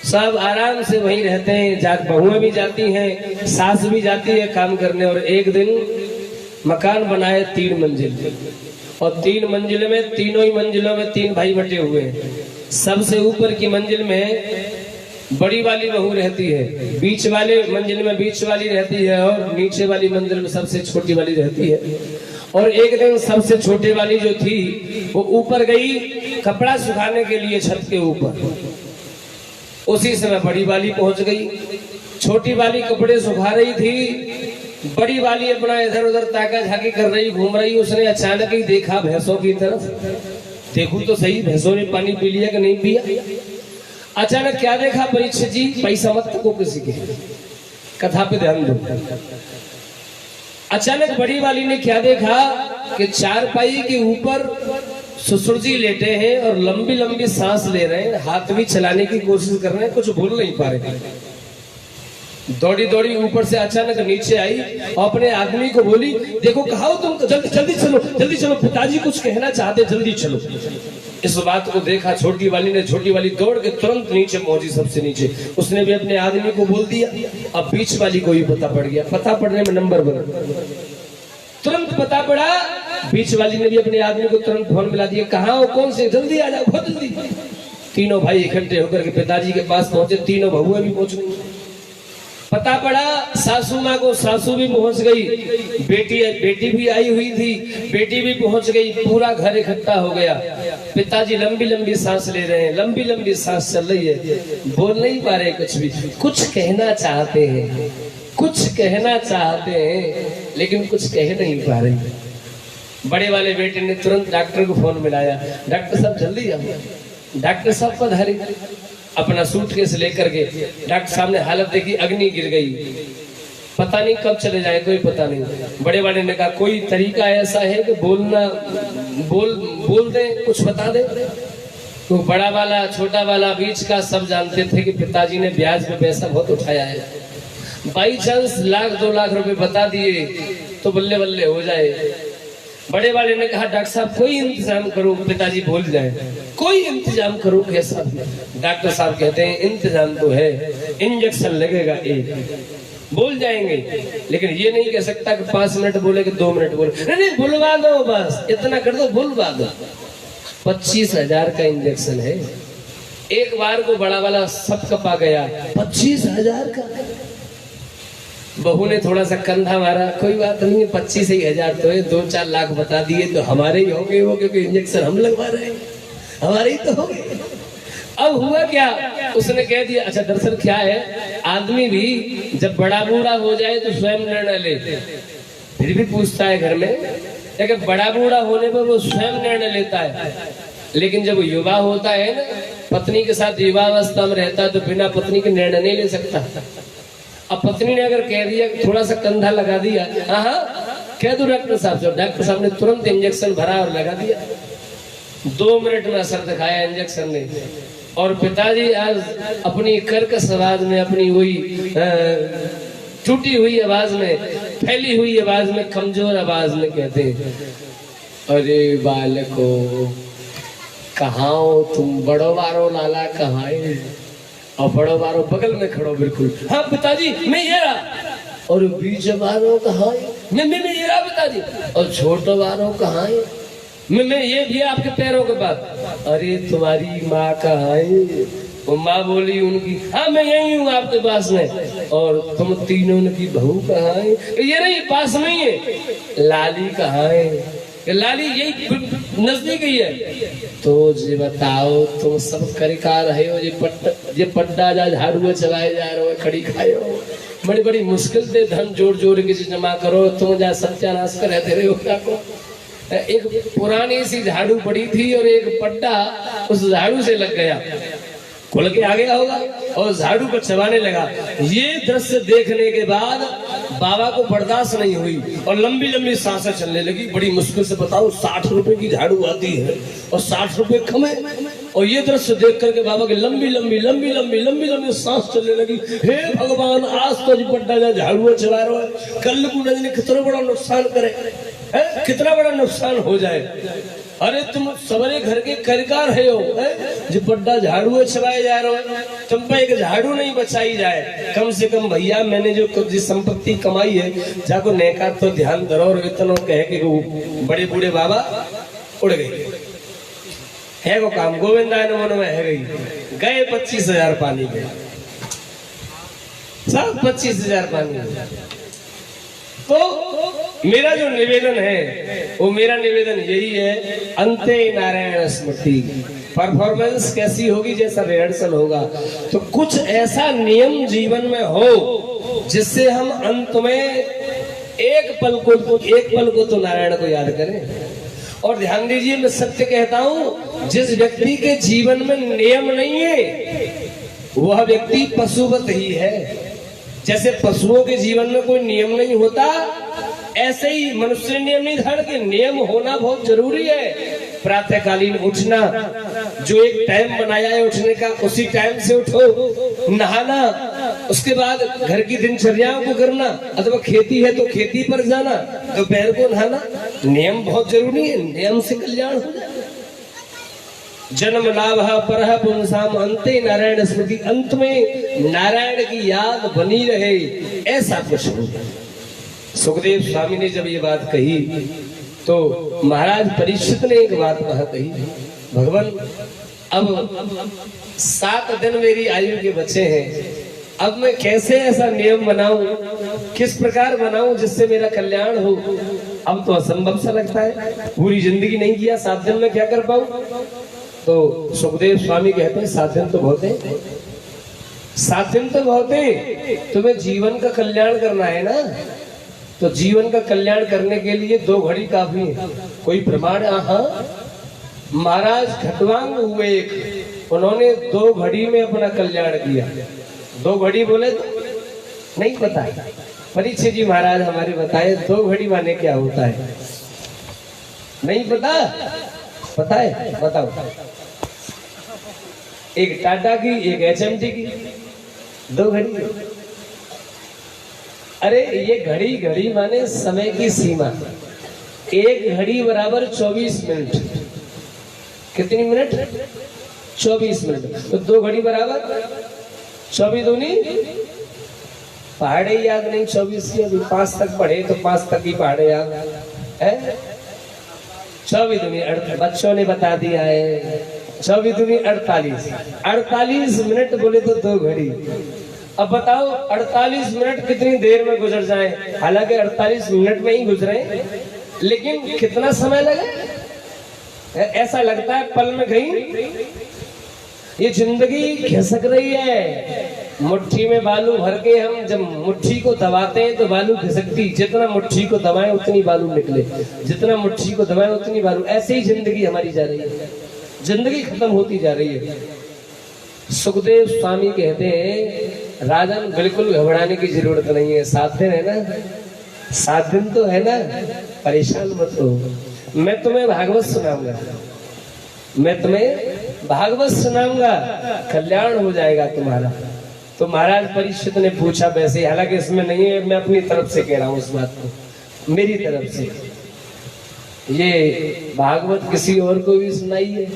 सब आराम से वहीं रहते हैं। बहुएं भी जाती हैं, सास भी जाती है काम करने। और एक दिन मकान बनाए 3 मंजिल, और 3 मंजिल में, तीनों ही मंजिलों में 3 भाई बटे हुए हैं। सबसे ऊपर की मंजिल में बड़ी वाली बहू रहती है, बीच वाले मंजिल में बीच वाली रहती है, और नीचे वाली मंजिल में सबसे छोटी वाली रहती है। और एक दिन सबसे छोटे वाली जो थी वो ऊपर गई कपड़ा सुखाने के लिए छत के ऊपर। उसी समय बड़ी वाली पहुंच गई। छोटी वाली कपड़े सुखा रही थी, बड़ी वाली अपना इधर उधर ताका झाकी कर रही, घूम रही। उसने अचानक ही देखा भैंसों की तरफ। देखूं तो सही भैंसों ने पानी पी लिया कि नहीं पिया। अचानक क्या देखा परीक्षित जी, पैसा मत को किसी के, कथा पे ध्यान दो। अचानक बड़ी वाली ने क्या देखा कि चारपाई के ऊपर ससुर जी लेटे हैं और लंबी लंबी सांस ले रहे हैं, हाथ भी चलाने की कोशिश कर रहे हैं, कुछ भूल नहीं पा रहे। दौड़ी दौड़ी ऊपर से अचानक नीचे आई और अपने आदमी को बोली, देखो कहा हो तुम, जल्दी जल्दी चलो, जल्दी चलो, पिताजी कुछ कहना चाहते, जल्दी चलो। इस बात को देखा छोटी वाली ने, छोटी वाली दौड़ के तुरंत नीचे पहुंची, सबसे नीचे। उसने भी अपने आदमी को बोल दिया। अब बीच वाली को भी पता पड़ गया। पता पड़ने में नंबर 1, तुरंत पता पड़ा। बीच वाली ने भी अपने आदमी को तुरंत फोन मिला दिया, कहाँ हो, कौन से, जल्दी आ जाओ, बहुत जल्दी। तीनों भाई इकट्ठे होकर के पिताजी के पास पहुंचे। तीनों बहुएं भी पहुंच गई। पता पड़ा सासू माँ को, सासू भी पहुंच गई, बेटी भी आई हुई थी, बेटी भी पहुंच गई। पूरा घर इकट्ठा हो गया। पिताजी लंबी लंबी सांस ले रहे हैं, लंबी लंबी सांस चल रही है, बोल नहीं पा रहे कुछ भी। कुछ कहना चाहते हैं, कुछ कहना चाहते हैं, लेकिन कुछ कह नहीं पा रहे। बड़े वाले बेटे ने तुरंत डॉक्टर को फोन मिलाया, डॉक्टर साहब जल्दी आओ। डॉक्टर साहब पधारे, अपना सूटकेस लेकर के। डॉक्टर साहब ने हालत देखी, अग्नि गिर गई, पता नहीं कब चले जाए, कोई पता नहीं। बड़े वाले ने कहा, कोई तरीका ऐसा है कि बोल दे, कुछ बता दे। तो बड़ा वाला, छोटा वाला, बीच का सब जानते थे कि पिताजी ने ब्याज पे पैसा बहुत उठाया है। बाई चांस 1-2 लाख रुपए बता दिए तो बल्ले बल्ले हो जाए। बड़े वाले ने कहा, डॉक्टर साहब कोई इंतजाम करो, पिताजी भूल जाए, कोई इंतजाम करो कैसा। डॉक्टर साहब कहते हैं, इंतजाम तो है, इंजेक्शन लगेगा 1, बोल जाएंगे। लेकिन ये नहीं कह सकता कि 5 मिनट बोले कि 2 मिनट बोले। नहीं, बुलवा दो, बस इतना कर दो, बुलवा दो। 25,000 का इंजेक्शन है। एक बार को बड़ा वाला सब कपा गया। 25,000 का। बहू ने थोड़ा सा कंधा मारा, कोई बात नहीं, 25,000 तो है, 2-4 लाख बता दिए तो हमारे ही होंगे वो, क्योंकि इंजेक्शन हम लगवा रहे हैं, हमारे ही तो होंगे। अब हुआ क्या, उसने कह दिया, अच्छा दरअसल क्या है, आदमी भी जब बड़ा बूढ़ा हो जाए तो स्वयं निर्णय ले, फिर भी पूछता है घर में, लेकिन बड़ा बूढ़ा होने पर वो स्वयं निर्णय लेता है। लेकिन जब युवा होता है ना, पत्नी के साथ युवावस्था में रहता है, तो बिना पत्नी के निर्णय नहीं ले सकता। अब पत्नी ने अगर कह दिया, थोड़ा सा कंधा लगा दिया, हाँ कह दो डॉक्टर साहब से, डॉक्टर साहब ने तुरंत इंजेक्शन भरा और लगा दिया। 2 मिनट में असर दिखाया इंजेक्शन ने। और पिताजी आज अपनी कर्कश आवाज में, अपनी वही टूटी हुई आवाज में, फैली हुई आवाज में, कमजोर आवाज में कहते हैं, अरे बालको कहाँ हो तुम, बड़ो बारो लाला कहाँ है। और बड़ो बारो बगल में खड़ो, बिल्कुल, हाँ पिताजी मैं ये रहा। और बीच बारो कहाँ है, मैं ये रहा पिताजी। और छोटो बारो कहाँ है, मैं ये भी आपके पैरों के पास। अरे तुम्हारी माँ कहाँ है। वो माँ बोली उनकी, हाँ मैं यही हूँ आपके पास में। और तुम तीनों की बहू कहाँ है। ये नहीं, पास में ही है। लाली कहाँ है, लाली यही नजदीक ही है। तो जी बताओ तुम सब करिका रहे हो, ये पट्टा जा झाड़ू चलाए जा रहे हो, खड़ी खाए हो, बड़ी बड़ी मुश्किल से धन जोड़ जोड़ के जमा करो, तुम जा सत्यानाश कर रहते रहे हो। क्या को एक पुरानी सी झाड़ू पड़ी थी और एक पट्टा उस झाड़ू से लग गया, खुल के आ गया होगा और झाड़ू पर चबाने लगा। ये दृश्य देखने के बाद बाबा को बर्दाश्त नहीं हुई और लंबी लंबी सांसें चलने लगी। बड़ी मुश्किल से, बताओ 60 रुपए की झाड़ू आती है और 60 रुपए कम है। और ये दृश्य देख करके बाबा की लंबी लंबी लंबी लंबी लंबी लंबी सांस चलने लगी। हे भगवान, आज तो पट्टा झाड़ू चला रहा है, कल को न कितना बड़ा नुकसान करे, कितना बड़ा नुकसान हो जाए। अरे तुम सवरे घर के करकार है हो, जो बड्डा झाड़ू चलाए जा रहे हो, तुम पे एक झाड़ू नहीं बचाई जाए। कम से कम भैया मैंने जो संपत्ति कमाई है, जाको नेका तो ध्यान धरो। और इतना कहे कि बड़े बूढ़े बाबा उड़ गए है वो काम, गोविंदा मन में है गए 25,000 पानी में, सब 25,000 पानी में। तो मेरा जो निवेदन है, वो मेरा निवेदन यही है, अंते नारायण स्मृति। परफॉर्मेंस कैसी होगी, जैसा रिहर्सल होगा, तो कुछ ऐसा नियम जीवन में हो जिससे हम अंत में एक पल को तो नारायण को याद करें। और ध्यान दीजिए, मैं सत्य कहता हूं, जिस व्यक्ति के जीवन में नियम नहीं है वह व्यक्ति पशुवत ही है। जैसे पशुओं के जीवन में कोई नियम नहीं होता, ऐसे ही मनुष्य नियम नहीं धारण के, नियम होना बहुत जरूरी है। प्रातःकालीन उठना, जो एक टाइम बनाया है उठने का, उसी टाइम से उठो। नहाना, उसके बाद घर की दिनचर्याओं को करना, अथवा खेती है तो खेती पर जाना, दोपहर को नहाना। नियम बहुत जरूरी है, नियम से कल्याण हो जाए। जन्म लाभ परह पुंसाम अंते नारायण स्मृति, अंत में नारायण की याद बनी रहे, ऐसा कुछ हो। सुखदेव स्वामी ने जब ये बात कही तो महाराज परीक्षित ने एक बात वहां कही, भगवान अब 7 दिन मेरी आयु के बचे हैं, अब मैं कैसे ऐसा नियम बनाऊं, किस प्रकार बनाऊं जिससे मेरा कल्याण हो। अब तो असंभव सा लगता है, पूरी जिंदगी नहीं किया, 7 दिन में क्या कर पाऊं। तो सुखदेव स्वामी कहते हैं 7 दिन तो बहुत है, 7 दिन तो बहुत है, तुम्हें जीवन का कल्याण करना है ना। तो जीवन का कल्याण करने के लिए 2 घड़ी काफी है। कोई प्रमाण? हाँ, महाराज खटवांग हुए एक, उन्होंने 2 घड़ी में अपना कल्याण किया। 2 घड़ी बोले तो नहीं पता, परीक्षित जी महाराज हमारे बताए 2 घड़ी माने क्या होता है, नहीं पता? पता है? बताओ। एक टाटा की, एक HMT की, 2 घड़ी। अरे ये घड़ी माने समय की सीमा। 1 घड़ी बराबर 24 मिनट। कितनी मिनट? 24 मिनट। तो 2 घड़ी बराबर 24 दूनी पहाड़े याद नहीं, 24 की अभी 5 तक पढ़े तो 5 तक ही पहाड़े याद है। 24 दूनी 48, बच्चों ने बता दिया है। 24 दूनी 48 मिनट बोले तो 2 घड़ी। अब बताओ 48 मिनट कितनी देर में गुजर जाए, हालांकि 48 मिनट में ही गुजरे, लेकिन कितना समय लगे, ऐसा लगता है पल में गई। ये जिंदगी खिसक रही है, मुट्ठी में बालू भर के हम जब मुट्ठी को दबाते हैं तो बालू खिसकती, जितना मुट्ठी को दबाएं उतनी बालू निकले, जितना मुट्ठी को दबाएं उतनी बालू। ऐसे ही जिंदगी हमारी जा रही है, जिंदगी खत्म होती जा रही है। सुखदेव स्वामी कहते हैं राजन बिल्कुल घबराने की जरूरत नहीं है, 7 दिन है ना, 7 दिन तो है ना, परेशान मत हो। मैं तुम्हें भागवत सुनाऊंगा, मैं तुम्हें भागवत सुनाऊंगा, कल्याण हो जाएगा तुम्हारा। तो महाराज परीक्षित ने पूछा, वैसे हालांकि इसमें नहीं है, मैं अपनी तरफ से कह रहा हूँ इस बात को, मेरी तरफ से। ये भागवत किसी और को भी सुनाइए,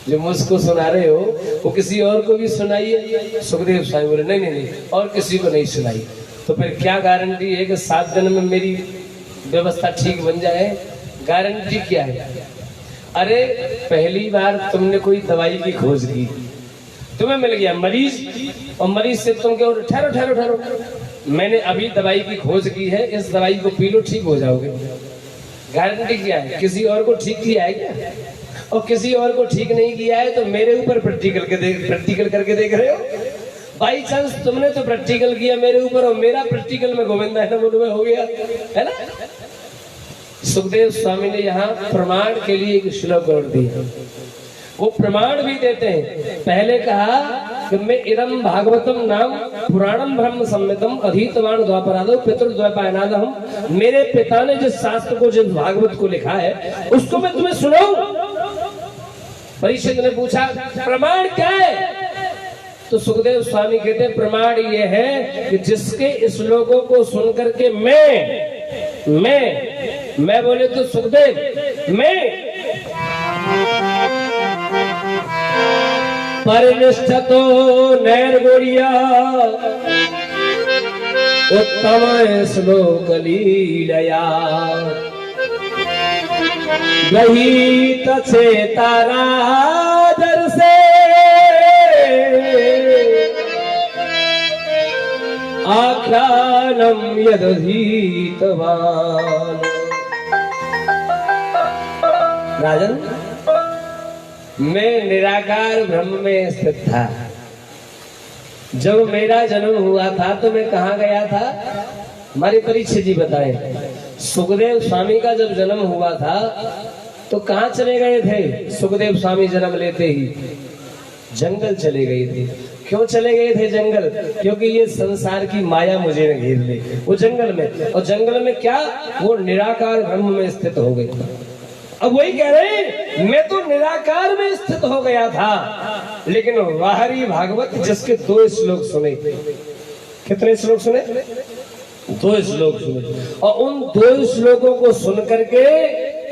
जो मुझको सुना रहे हो वो किसी और को भी सुनाइए। सुखदेव स्वामी बोले नहीं, और किसी को नहीं सुनाई। तो फिर क्या गारंटी है कि 7 दिन में मेरी व्यवस्था ठीक बन जाए? गारंटी क्या है? अरे पहली बार तुमने कोई दवाई की खोज की, तुम्हें मिल गया मरीज, और मरीज से तुम क्या, ठहरो, मैंने अभी दवाई की खोज की है, इस दवाई को पी लो ठीक हो जाओगे। गारंटी क्या है? किसी और को ठीक किया है क्या? और किसी और को ठीक नहीं किया है तो मेरे ऊपर प्रैक्टिकल करके देख रहे हो। बाई चांस तुमने तो प्रैक्टिकल किया मेरे ऊपर, और मेरा प्रैक्टिकल में गोविंदा है ना बोलो हो गया, है ना। सुखदेव स्वामी ने यहाँ प्रमाण के लिए एक श्लोक और दिया, वो प्रमाण भी देते हैं। पहले कहा कि मैं इदम भागवतम नाम पुराणम ब्रह्म संहितम अधीतवान द्वापरादो पितृद्वैपायनादहम, मेरे पिता ने जिस शास्त्र को, जिस भागवत को लिखा है उसको मैं तुम्हें सुनाऊं। परीक्षित ने पूछा प्रमाण क्या है? तो सुखदेव स्वामी कहते प्रमाण ये है कि जिसके श्लोकों को सुनकर के मैं बोले तो सुखदेव मैं परिनिष्ठतो नैर्गुण्या उत्तम श्लोक लीलया गहीत चेतारा दर्शे आख्यानम यदधीतवान। राजन मैं निराकार ब्रह्म में स्थित था। जब मेरा जन्म हुआ था तो मैं कहाँ गया था? हमारे परीक्षित जी बताए, सुखदेव स्वामी का जब जन्म हुआ था तो कहाँ चले गए थे? सुखदेव स्वामी जन्म लेते ही जंगल चले गए थे। क्यों चले गए थे जंगल? क्योंकि ये संसार की माया मुझे न घेर ले। वो जंगल में, और जंगल में क्या, वो निराकार ब्रह्म में स्थित हो गए। अब वही कह रहे हैं, मैं तो निराकार में स्थित हो गया था, लेकिन बाहरी भागवत जिसके 2 श्लोक सुने। कितने श्लोक सुने? 2 श्लोक सुने, और उन 2 श्लोकों को सुन करके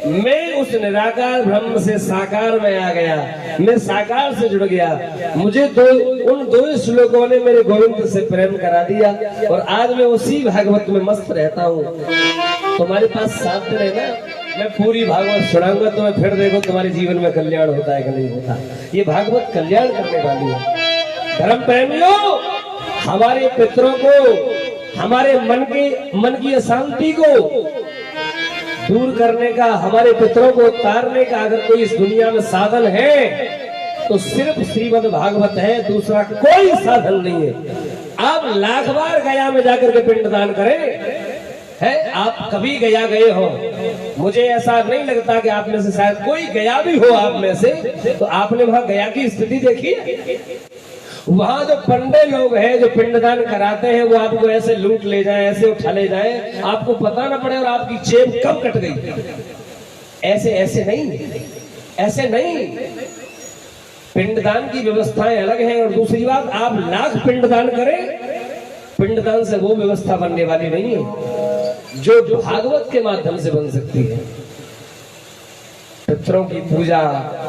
मैं उस निराकार ब्रह्म से साकार में आ गया, मैं साकार से जुड़ गया। मुझे उन 2 श्लोकों ने मेरे गोविंद से प्रेम करा दिया, और आज मैं उसी भागवत में मस्त रहता हूँ। तुम्हारे पास साथ है ना, मैं पूरी भागवत सुनाऊंगा तुम्हें, फिर देखो तुम्हारे जीवन में कल्याण होता है कि नहीं होता। ये भागवत कल्याण करने वाली है। धर्म प्रेमियों, हमारे पितरों को, हमारे मन की अशांति को दूर करने का, हमारे पितरों को उतारने का अगर कोई इस दुनिया में साधन है तो सिर्फ श्रीमद् भागवत है, दूसरा कोई साधन नहीं है। आप लाख बार गया में जाकर के पिंडदान करें, है आप कभी गया गए हो? मुझे ऐसा नहीं लगता कि आप में से शायद कोई गया भी हो आप में से, तो आपने वहां गया की स्थिति देखी है? वहां जो पंडे लोग हैं जो पिंडदान कराते हैं, वो आपको ऐसे लूट ले जाए, ऐसे उठा ले जाए, आपको पता ना पड़े और आपकी जेब कब कट गई। ऐसे नहीं। पिंडदान की व्यवस्थाएं अलग हैं, और दूसरी बात, आप लाख पिंडदान करें, पिंडदान से वो व्यवस्था बनने वाली नहीं है जो भागवत के माध्यम से बन सकती है। पितरों की पूजा,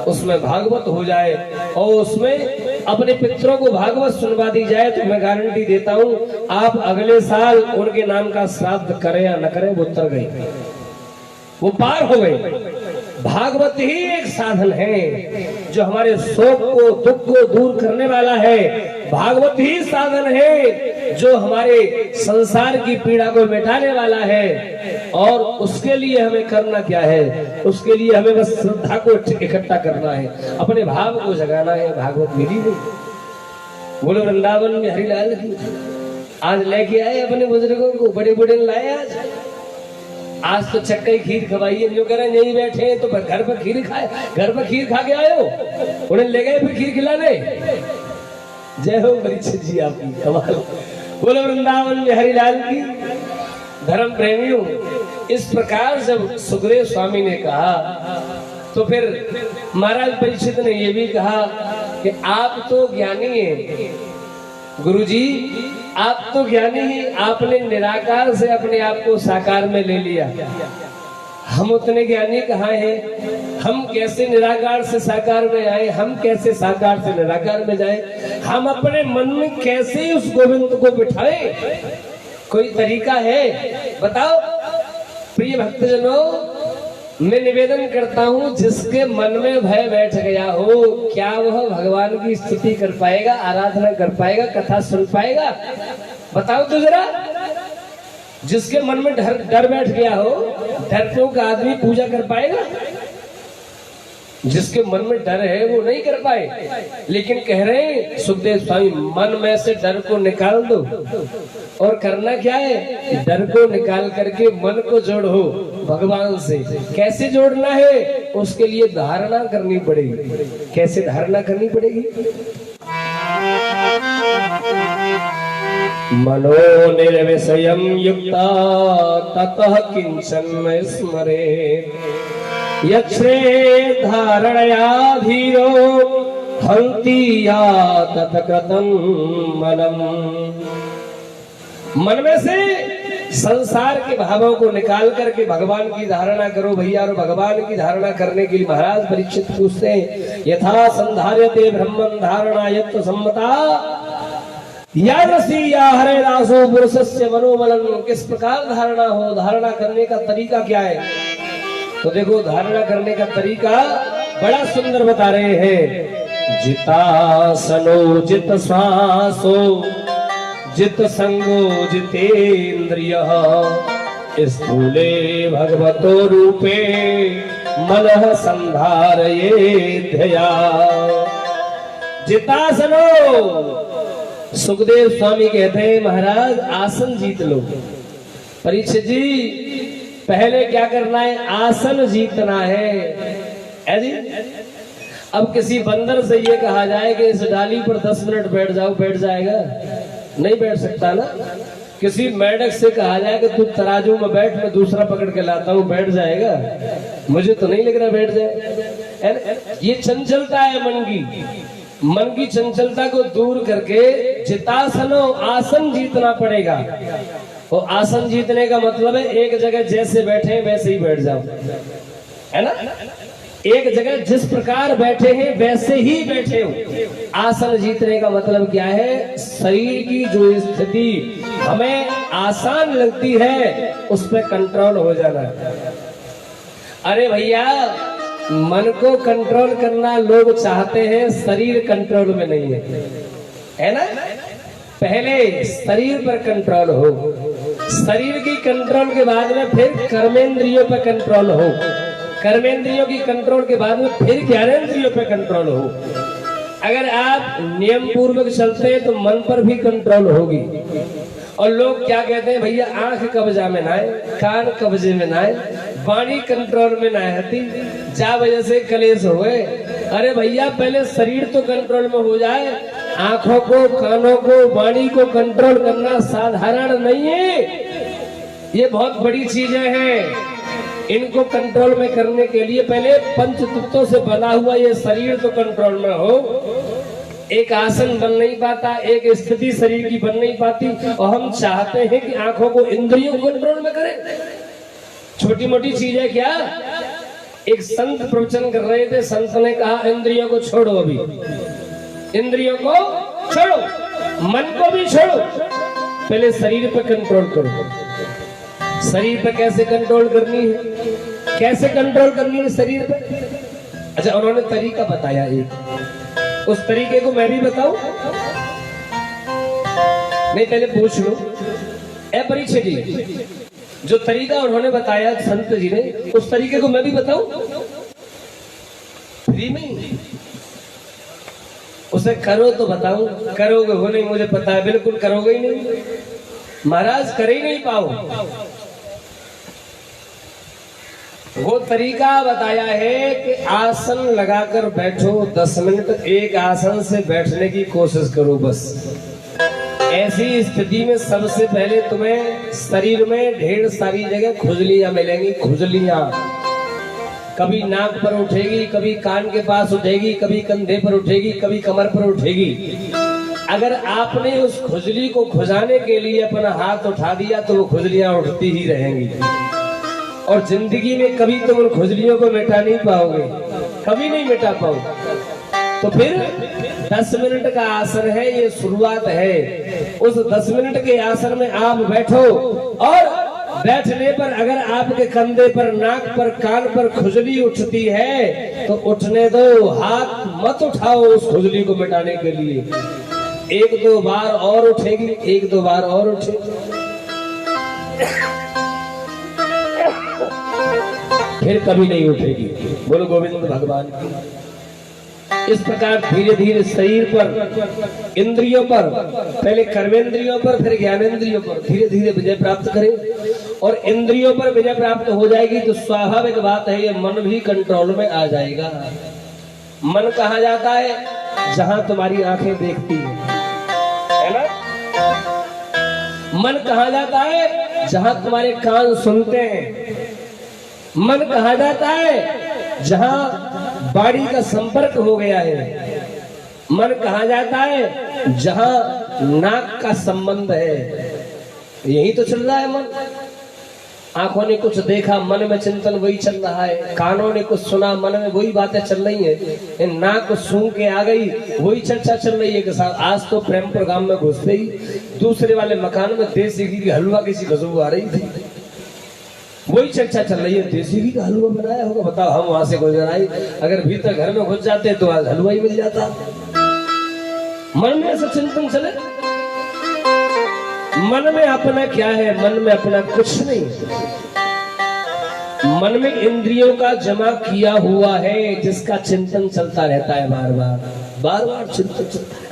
उसमें भागवत हो जाए और उसमें अपने पितरों को भागवत सुनवा दी जाए, तो मैं गारंटी देता हूँ आप अगले साल उनके नाम का श्राद्ध करें या न करें, वो उतर गए, वो पार हो गए। भागवत ही एक साधन है जो हमारे शोक को, दुख को दूर करने वाला है। भागवत ही साधन है जो हमारे संसार की पीड़ा को मिटाने वाला है। और उसके लिए हमें करना क्या है? उसके लिए हमें बस श्रद्धा को इकट्ठा करना है, अपने भाव को जगाना है। भागवत मिली नहीं। बोलो वृंदावन में हरिलाल की। आज लेके आए अपने बुजुर्गों को, बड़े बड़े लाए आज तो चक्के खीर खवाइए, जो करें यही बैठे हैं तो घर पर खीर खाए, घर पर खीर खा के आए हो, उन्हें ले गए फिर खीर खिलाने। जय हो परीक्षित जी आपकी, कमाल। बोलो वृंदावन में हरिलाल की। धर्म प्रेमियों, इस प्रकार जब सुखदेव स्वामी ने कहा तो फिर महाराज परीक्षित ने यह भी कहा कि आप तो ज्ञानी हैं गुरुजी, आप तो ज्ञानी ही, आपने निराकार से अपने आप को साकार में ले लिया। हम उतने ज्ञानी कहाँ हैं? हम कैसे निराकार से साकार में आए? हम कैसे साकार से निराकार में जाए? हम अपने मन में कैसे उस गोविंद को बिठाएं? कोई तरीका है? बताओ प्रिय भक्तजनों, मैं निवेदन करता हूँ, जिसके मन में भय बैठ गया हो, क्या वह भगवान की स्तुति कर पाएगा, आराधना कर पाएगा, कथा सुन पाएगा? बताओ तो जरा। जिसके मन में डर बैठ गया हो, डरपोक आदमी पूजा कर पाएगा? जिसके मन में डर है वो नहीं कर पाए। लेकिन कह रहे हैं सुखदेव स्वामी, मन में से डर को निकाल दो। और करना क्या है? डर को निकाल करके मन को जोड़ो भगवान से। कैसे जोड़ना है? उसके लिए धारणा करनी पड़ेगी। कैसे धारणा करनी पड़ेगी? मनो निर्विषयं युक्ता ततः किंचन स्मरेत् यच्छ्रे धारणया धीरो हंति या तत्कृतं मनम्। मन में से संसार के भावों को निकाल करके भगवान की धारणा करो भैया। और भगवान की धारणा करने के लिए महाराज परीक्षित पूछते हैं, यथा संधार्यते ब्रह्मं धारणा यत्व सम्मता या रसी या हरे दासो पुरुषस्य मनोमलन। किस प्रकार धारणा हो? धारणा करने का तरीका क्या है? तो देखो, धारणा करने का तरीका बड़ा सुंदर बता रहे हैं। जितासनो जित श्वासो जित संगो जितेन्द्रियः स्थूले भगवतो रूपे मनः संधारयेद्यया। जितासनो, सुखदेव स्वामी कहते हैं महाराज आसन जीत लो। परीक्षित जी पहले क्या करना है, आसन जीतना है जी। अब किसी बंदर से ये कहा जाए कि इस डाली पर 10 मिनट बैठ जाओ, बैठ जाएगा? नहीं बैठ सकता ना। किसी मेढक से कहा जाए कि तू तराजू में बैठ, मैं दूसरा पकड़ के लाता हूँ, बैठ जाएगा? मुझे तो नहीं लग रहा बैठ जाए। ये चंचलता है मन की चंचलता को दूर करके जितासनो आसन जीतना पड़ेगा। और आसन जीतने का मतलब है एक जगह जैसे बैठे वैसे ही बैठ जाओ, है ना। एक जगह जिस प्रकार बैठे हैं वैसे ही बैठे हो। आसन जीतने का मतलब क्या है, शरीर की जो स्थिति हमें आसान लगती है उस पर कंट्रोल हो जाना। अरे भैया, मन को कंट्रोल करना लोग चाहते हैं, शरीर कंट्रोल में नहीं है ना। पहले शरीर पर कंट्रोल हो, शरीर की कंट्रोल के बाद में फिर कर्मेंद्रियों पर कंट्रोल हो, कर्मेंद्रियों की कंट्रोल के बाद में फिर ज्ञानेंद्रियों पर कंट्रोल हो। अगर आप नियम पूर्वक चलते हैं तो मन पर भी कंट्रोल होगी। और लोग क्या कहते हैं, भैया आंख कब्जा में ना आए, कान कब्जे में ना आए, वाणी कंट्रोल में ना आती, जा वजह से कलेश हुए। अरे भैया पहले शरीर तो कंट्रोल में हो जाए। आंखों को, कानों को, वाणी को कंट्रोल करना साधारण नहीं है, ये बहुत बड़ी चीजें हैं। इनको कंट्रोल में करने के लिए पहले पंच तत्वों से बना हुआ ये शरीर तो कंट्रोल में हो। एक आसन बन नहीं पाता, एक स्थिति शरीर की बन नहीं पाती, और हम चाहते हैं कि आंखों को, इंद्रियों को कंट्रोल में करें। छोटी मोटी चीज है क्या। एक संत प्रवचन कर रहे थे, संत ने कहा इंद्रियों को छोड़ो, अभी इंद्रियों को छोड़ो, मन को भी छोड़ो, पहले शरीर पर कंट्रोल करो। शरीर पर कैसे कंट्रोल करनी है, कैसे कंट्रोल करनी है शरीर पर? अच्छा, उन्होंने तरीका बताया एक, उस तरीके को मैं भी बताऊं? नहीं, पहले पूछ लो। ए परीक्षित जी, जो तरीका उन्होंने बताया संत जी ने, उस तरीके को मैं भी बताऊं फ्री में? उसे करो तो बताऊं, करोगे हो नहीं मुझे पता है, बिल्कुल करोगे ही नहीं महाराज, कर ही नहीं पाओ। वो तरीका बताया है कि आसन लगाकर बैठो 10 मिनट, एक आसन से बैठने की कोशिश करो बस। ऐसी स्थिति में सबसे पहले तुम्हें शरीर में ढेर सारी जगह खुजलियां मिलेंगी, खुजलियां। कभी नाक पर उठेगी, कभी कान के पास उठेगी, कभी कंधे पर उठेगी, कभी कमर पर उठेगी। अगर आपने उस खुजली को खुजाने के लिए अपना हाथ उठा दिया तो वो खुजलियां उठती ही रहेंगी, और जिंदगी में कभी तुम उन खुजलियों को मिटा नहीं पाओगे, कभी नहीं मिटा पाओगे। तो फिर 10 मिनट का आसन है, ये शुरुआत है। उस 10 मिनट के आसन में आप बैठो, और बैठने पर अगर आपके कंधे पर, नाक पर, कान पर खुजली उठती है तो उठने दो, हाथ मत उठाओ उस खुजली को मिटाने के लिए। 1-2 बार और उठेगी, 1-2 बार और उठेगी, फिर कभी नहीं उठेगी। बोलो गोविंद भगवान की। इस प्रकार धीरे धीरे शरीर पर, इंद्रियों पर, पहले कर्मेंद्रियों पर, फिर ज्ञानेंद्रियों पर धीरे धीरे विजय प्राप्त करें। और इंद्रियों पर विजय प्राप्त हो जाएगी तो स्वाभाविक बात है, ये मन भी कंट्रोल में आ जाएगा। मन कहा जाता है जहां तुम्हारी आंखें देखती है ना। मन कहा जाता है जहां तुम्हारे कान सुनते हैं। मन कहा जाता है जहां बाड़ी का संपर्क हो गया है। मन कहा जाता है जहां नाक का संबंध है। यही तो चल रहा है मन। आंखों ने कुछ देखा, मन में चिंतन वही चल रहा है। कानों ने कुछ सुना, मन में वही बातें चल रही है। नाक सूंघ के आ गई, वही चर्चा चल रही है कि साहब आज तो प्रेम प्रोग्राम में घुसते ही दूसरे वाले मकान में देसी घी की हलवा किसी खुशबू आ रही थी, वही चर्चा चल रही है। देसी घी का हलवा बनाया होगा, बताओ। हम वहां से गुजर आई, अगर भीतर घर में घुस जाते तो आज हलवा ही मिल जाता। मन में ऐसा चिंतन चले। मन में अपना क्या है? मन में अपना कुछ नहीं। मन में इंद्रियों का जमा किया हुआ है, जिसका चिंतन चलता रहता है, बार बार चिंतन चलता है।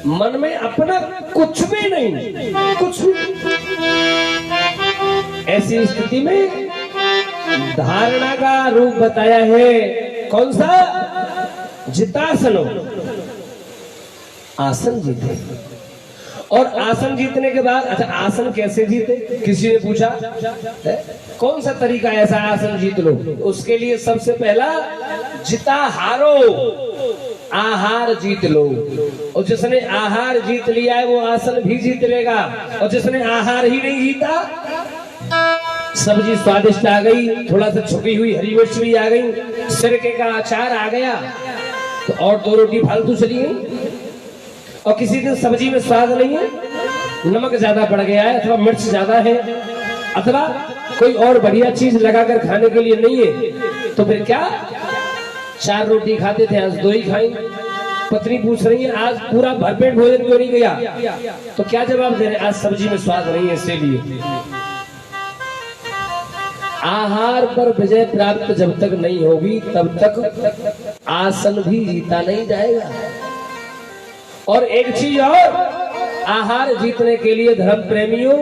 मन में अपना कुछ भी नहीं, कुछ भी। ऐसी स्थिति में धारणा का रूप बताया है। कौन सा? जितासनो, आसन जीते। और आसन जीतने के बाद, अच्छा आसन कैसे जीते, किसी ने पूछा है? कौन सा तरीका ऐसा आसन जीत लो? उसके लिए सबसे पहला जिता हारो, आहार जीत लो। और जिसने आहार जीत लिया है वो आसन भी जीत लेगा। और जिसने आहार ही नहीं जीता, सब्जी स्वादिष्ट आ गई, थोड़ा सा छुपी हुई हरी मिर्च भी आ गई, सिरके का अचार आ गया, तो और 2 रोटी फालतू चली गई। और किसी दिन सब्जी में स्वाद नहीं है, नमक ज्यादा पड़ गया है, अथवा मिर्च ज्यादा है, अथवा कोई और बढ़िया चीज लगाकर खाने के लिए नहीं है, तो फिर क्या? 4 रोटी खाते थे, आज 2 ही खाई। पत्नी पूछ रही है आज पूरा भरपेट भोजन क्यों नहीं किया? तो क्या जवाब दे रहे? आज सब्जी में स्वाद नहीं है, इसलिए। आहार पर विजय प्राप्त जब तक नहीं होगी तब तक आसन भी जीता नहीं जाएगा। और एक चीज और, आहार जीतने के लिए धर्म प्रेमियों,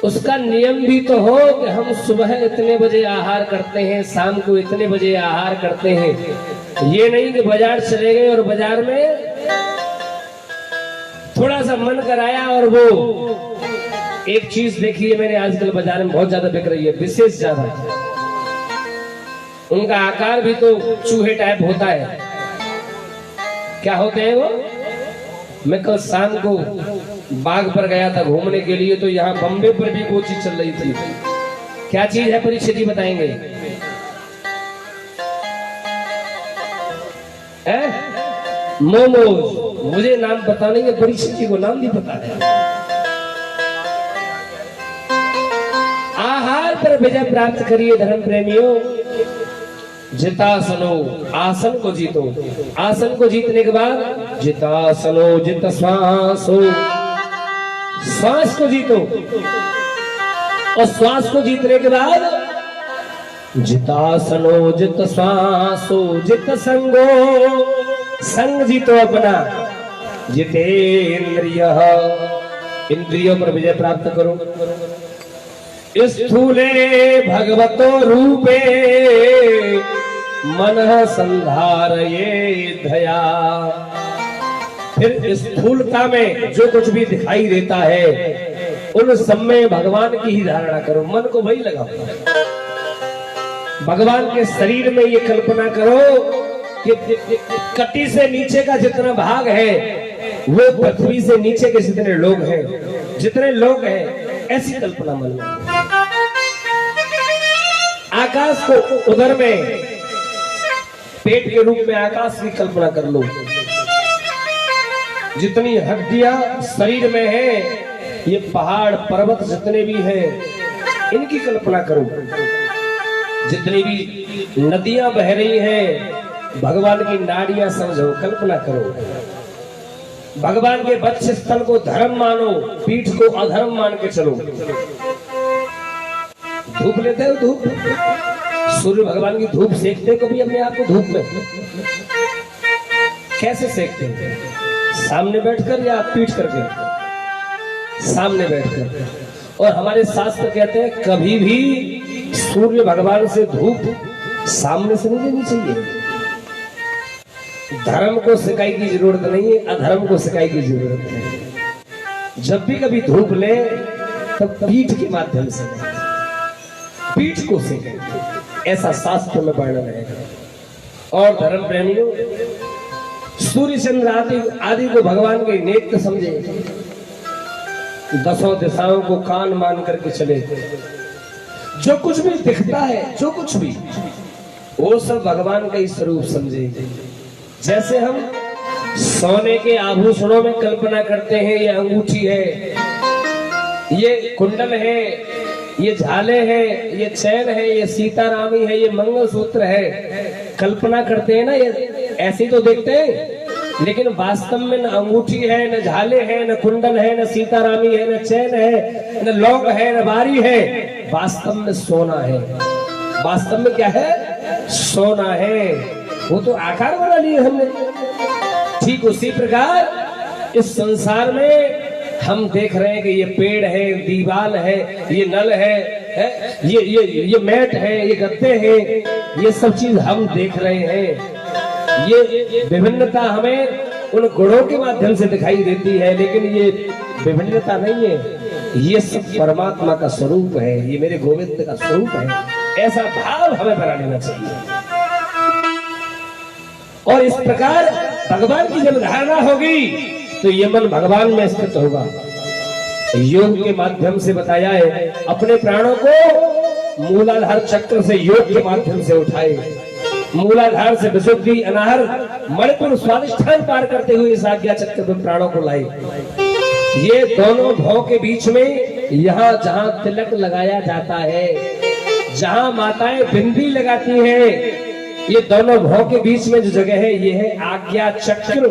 उसका नियम भी तो हो कि हम सुबह इतने बजे आहार करते हैं, शाम को इतने बजे आहार करते हैं। ये नहीं कि बाजार चले गए और बाजार में थोड़ा सा मन कराया और वो एक चीज देखी है मैंने आजकल बाजार में बहुत ज्यादा बिक रही है, विशेष ज्यादा। उनका आकार भी तो चूहे टाइप होता है। क्या होते हैं वो? मैं कल शाम को बाग पर गया था घूमने के लिए, तो यहाँ बम्बे पर भी वो चीज चल रही थी। क्या चीज है परीक्षित जी बताएंगे? मोमोज। मुझे नाम पता नहीं है, परीक्षित जी को नाम भी पता है। आहार पर विजय प्राप्त करिए धर्म प्रेमियों। जितासनो, आसन को जीतो। आसन को जीतने के बाद जितासनो जित श्वासो, श्वास को जीतो। और श्वास को जीतने के बाद जितासनो जित श्वासो जित संगो, संग जीतो अपना। जितेंद्रिय, इंद्रियों पर विजय प्राप्त करो। स्थूले भगवतो रूपे मनः संधारये धया। फिर स्थूलता में जो कुछ भी दिखाई देता है उन सब में भगवान की ही धारणा करो। मन को वही लगाओ। भगवान के शरीर में ये कल्पना करो कि कटी से नीचे का जितना भाग है वो पृथ्वी से नीचे के जितने लोग हैं, जितने लोग हैं, ऐसी कल्पना मन में। आकाश को उधर में पेट के रूप में आकाश की कल्पना कर लो। जितनी हड्डियां शरीर में है, ये पहाड़ पर्वत जितने भी हैं, इनकी कल्पना करो। जितनी भी नदियां बह रही हैं, भगवान की नाड़ियां समझो, कल्पना करो। भगवान के वक्ष स्थल को धर्म मानो, पीठ को अधर्म मान के चलो। धूप लेते हो? धूप सूर्य भगवान की धूप सेकते कभी अपने आप को धूप में? कैसे सेकते हैं? सामने बैठकर या पीठ करके? सामने बैठकर। और हमारे शास्त्र कहते हैं कभी भी सूर्य भगवान से धूप सामने से नहीं लेनी चाहिए। धर्म को सिकाई की जरूरत नहीं है, अधर्म को सिकाई की जरूरत है। जब भी कभी धूप ले तब पीठ के माध्यम से, पीठ को सेके, ऐसा शास्त्र में वर्णन है। और धर्म प्रेमियों, सूर्य चंद्र आदि को भगवान के नेत्र समझे, 10 दिशाओं को कान मान करके चले। जो कुछ भी दिखता है, जो कुछ भी, वो सब भगवान का ही स्वरूप समझे। जैसे हम सोने के आभूषणों में कल्पना करते हैं, ये अंगूठी है, ये कुंडल है, ये झाले हैं, ये चैन है, ये सीतारामी है, ये मंगलसूत्र है, कल्पना करते हैं ना, ये ऐसे तो देखते हैं। लेकिन वास्तव में न अंगूठी है, न झाले है, न कुंडल है, न सीतारामी है, न चैन है, न लौंग है, न बारी है। वास्तव में सोना है। वास्तव में क्या है? सोना है। वो तो आकार बना लिए हमने। ठीक उसी प्रकार इस संसार में हम देख रहे हैं कि ये पेड़ है, दीवार है, ये नल है, ये मैट है, ये गद्दे हैं, ये सब चीज हम देख रहे हैं। ये विभिन्नता हमें उन गुणों के माध्यम से दिखाई देती है, लेकिन ये विभिन्नता नहीं है, ये सब परमात्मा का स्वरूप है, ये मेरे गोविंद का स्वरूप है। ऐसा भाव हमें बना लेना चाहिए। और इस प्रकार भगवान की जब धारणा होगी तो ये मन भगवान में स्थित होगा। योग के माध्यम से बताया है, अपने प्राणों को मूलाधार चक्र से योग के माध्यम से उठाए, मूलाधार से विशुद्धि अनाहर मणिपुर स्वादिष्ठान पार करते हुए इस आज्ञा चक्र में प्राणों को लाए। ये दोनों भौं के बीच में यहाँ जहाँ तिलक लगाया जाता है, जहाँ माताएं बिंदी लगाती हैं, ये दोनों भौं के बीच में जो जगह है ये है आज्ञा चक्र।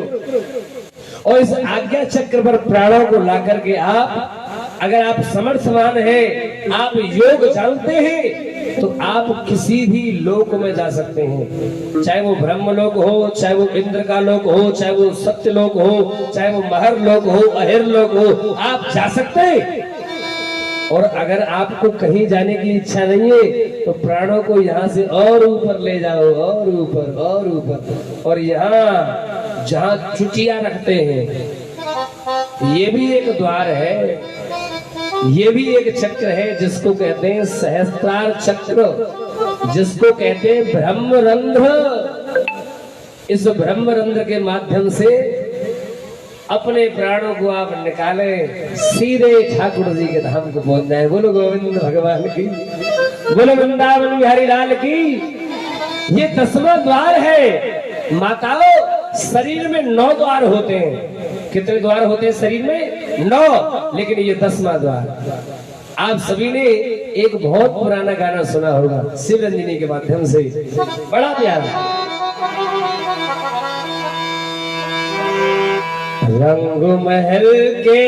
और इस आज्ञा चक्र पर प्राणों को ला करके आप, अगर आप समर्थवान हैं, आप योग जानते हैं, तो आप किसी भी लोक में जा सकते हैं। चाहे वो ब्रह्म लोक हो, चाहे वो इंद्र का लोक हो, चाहे वो सत्य लोक हो, चाहे वो महर लोक हो, अहिर लोक हो, आप जा सकते हैं। और अगर आपको कहीं जाने की इच्छा नहीं है तो प्राणों को यहाँ से और ऊपर ले जाओ, और ऊपर और ऊपर। और यहाँ जहाँ चुटिया रखते हैं, ये भी एक द्वार है, ये भी एक चक्र है, जिसको कहते हैं सहस्त्रार चक्र, जिसको कहते हैं ब्रह्मरंध्र। इस ब्रह्मरंध्र के माध्यम से अपने प्राणों को आप निकाले, सीधे ठाकुर जी के धाम को पहुंच जाए। बोलो गोविंद भगवान की, बोलो वृंदावन बिहारी लाल की। ये 10वां द्वार है। माताओं, शरीर में 9 द्वार होते हैं। कितने द्वार होते हैं शरीर में? 9, लेकिन ये 10वां द्वार। आप सभी ने एक बहुत पुराना गाना सुना होगा शिव रंजनी के माध्यम से, बड़ा प्यारा। रंग महल के,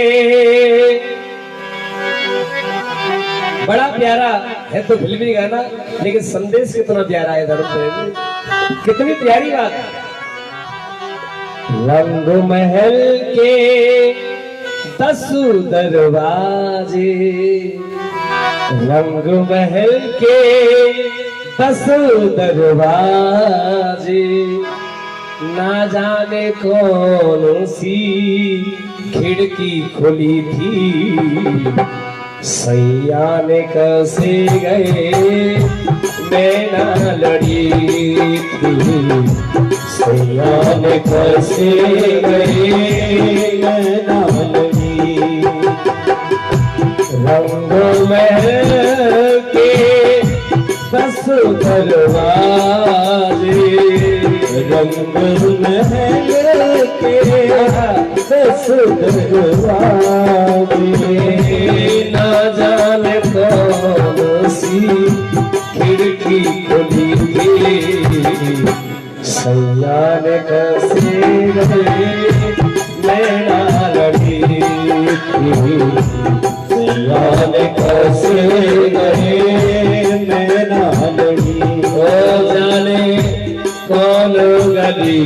बड़ा प्यारा है तो फिल्मी गाना, लेकिन संदेश कितना प्यारा है धर्म प्रेम, कितनी प्यारी बात है। रंग महल के 10 दरवाजे, रंग महल के 10 दरवाजे, ना जाने कौन सी खिड़की खुली थी, सैया ने कैसे गए नैना लड़ी थी, सैया ने कैसे गए नैना लड़ी। रंग महल के 10 दरवाजे, रंग महल के 10 दरवाजे, ना जाने कौन सी खिड़की खुली थी, सैया ने कैसे गए नैना लड़ी थी, सैया ने कैसे गए नैना लड़ी। ओ जाने कौन गली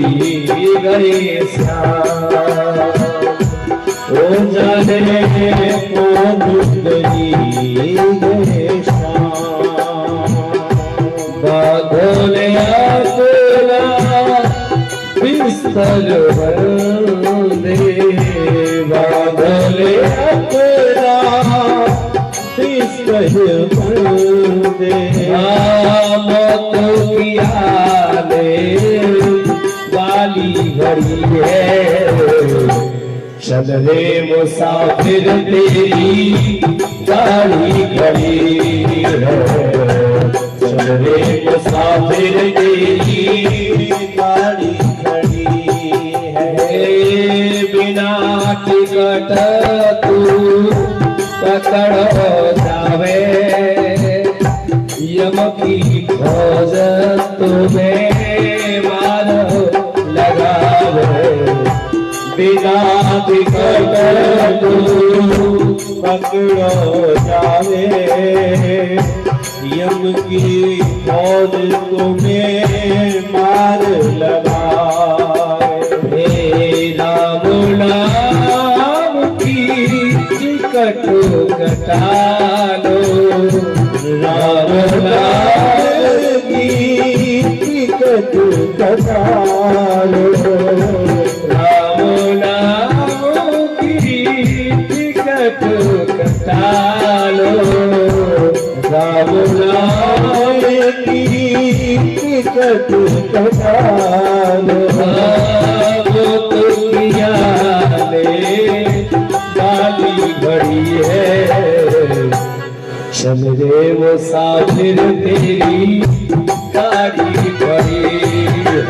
गए श्याम, ओ जाने कौन गली गए श्याम, बादल अपना बिस्तर बंदे, बादल अपना बिस्तर बंदे, मौत की वाली घड़ी है, चल रे मुसाफिर तेरी गाड़ी खड़ी है, चल रे मुसाफिर तेरी गाड़ी खड़ी है। बिना टिकट तू पकड़ जावे, यम की फौज तुम्हें लगावे, बिना टिकट तू पकड़ो जावे, यम की फौज तुम्हें मार लगावे। हे राम नाम की कटालो राम नाम की टिकट कटालो राम नाम की टिकट कटालो राम नाम की टिकट कटालो वो तो किया ने गाली भरी है चल रे मुसाफिर तेरी गाड़ी भरी है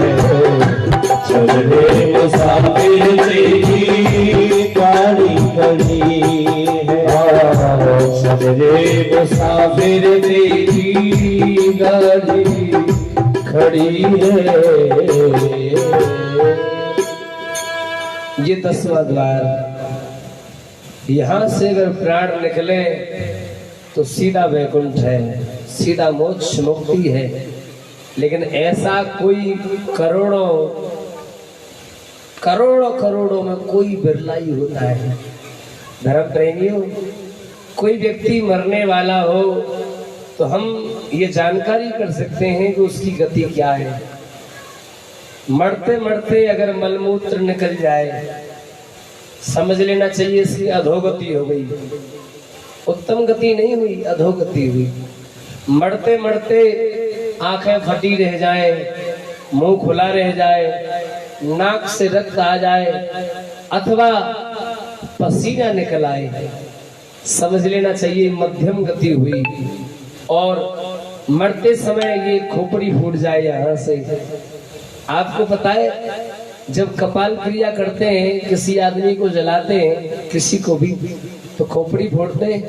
चल रे मुसाफिर तेरी गाड़ी खड़ी है चल रे मुसाफिर तेरी गाड़ी खड़ी है। ये 10वां द्वार, यहाँ से अगर प्राण निकले तो सीधा वैकुंठ है, सीधा मोक्ष मुक्ति है। लेकिन ऐसा कोई करोड़ों करोड़ों करोड़ों में कोई बिरला ही होता है। धर्म प्रेमियों, कोई व्यक्ति मरने वाला हो तो हम ये जानकारी कर सकते हैं कि उसकी गति क्या है। मरते मरते अगर मलमूत्र निकल जाए समझ लेना चाहिए इसकी अधोगति हो गई, उत्तम गति नहीं हुई, अधोगति हुई। मरते मरते आंखें फटी रह जाए, मुंह खुला रह जाए, नाक से रक्त आ जाए अथवा पसीना निकल आए, समझ लेना चाहिए मध्यम गति हुई। और मरते समय ये खोपड़ी फूट जाए यहाँ से। आपको पता है जब कपाल क्रिया करते हैं, किसी आदमी को जलाते हैं, किसी को भी, तो खोपड़ी फोड़ते हैं।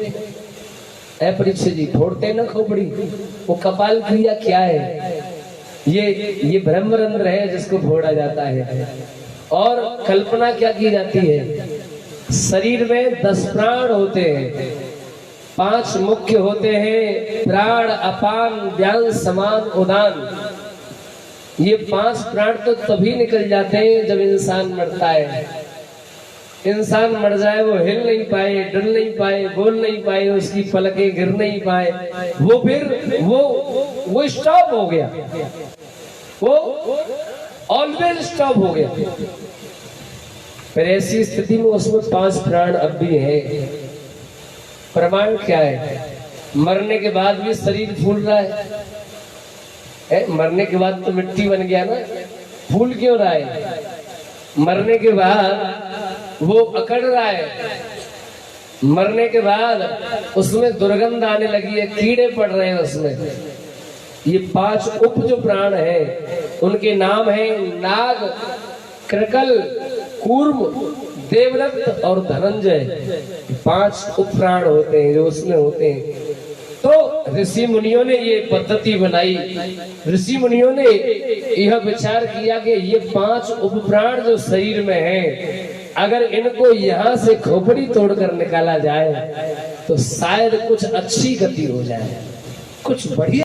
परीक्षित जी फोड़ते हैं ना खोपड़ी। वो कपाल क्रिया क्या है? ये ब्रह्मरंध्र है जिसको फोड़ा जाता है। और कल्पना क्या की जाती है? शरीर में 10 प्राण होते हैं, 5 मुख्य होते हैं, प्राण, अपान, व्यान, समान, उदान। ये 5 प्राण तो तभी निकल जाते हैं जब इंसान मरता है। इंसान मर जाए, वो हिल नहीं पाए, डर नहीं पाए, बोल नहीं पाए, उसकी पलकें गिर नहीं पाए, वो फिर वो स्टॉप हो गया, वो ऑलवेज स्टॉप हो गया। फिर ऐसी स्थिति में उसमें 5 प्राण अब भी है। प्रमाण क्या है? मरने के बाद भी शरीर फूल रहा है। मरने के बाद तो मिट्टी बन गया ना, फूल क्यों रहा है? मरने के बाद वो अकड़ रहा है, मरने के बाद उसमें दुर्गंध आने लगी है, कीड़े पड़ रहे हैं उसमें। ये 5 उप जो प्राण है उनके नाम है नाग, कृकल, कूर्म, देवदत्त और धनंजय। 5 उप प्राण होते हैं जो उसमें होते हैं। तो ऋषि मुनियों ने ये पद्धति बनाई, ऋषि मुनियों ने यह विचार किया कि ये 5 उपप्राण जो शरीर में हैं, अगर इनको यहाँ से खोपड़ी तोड़कर निकाला जाए तो शायद कुछ अच्छी गति हो जाए, कुछ बढ़िया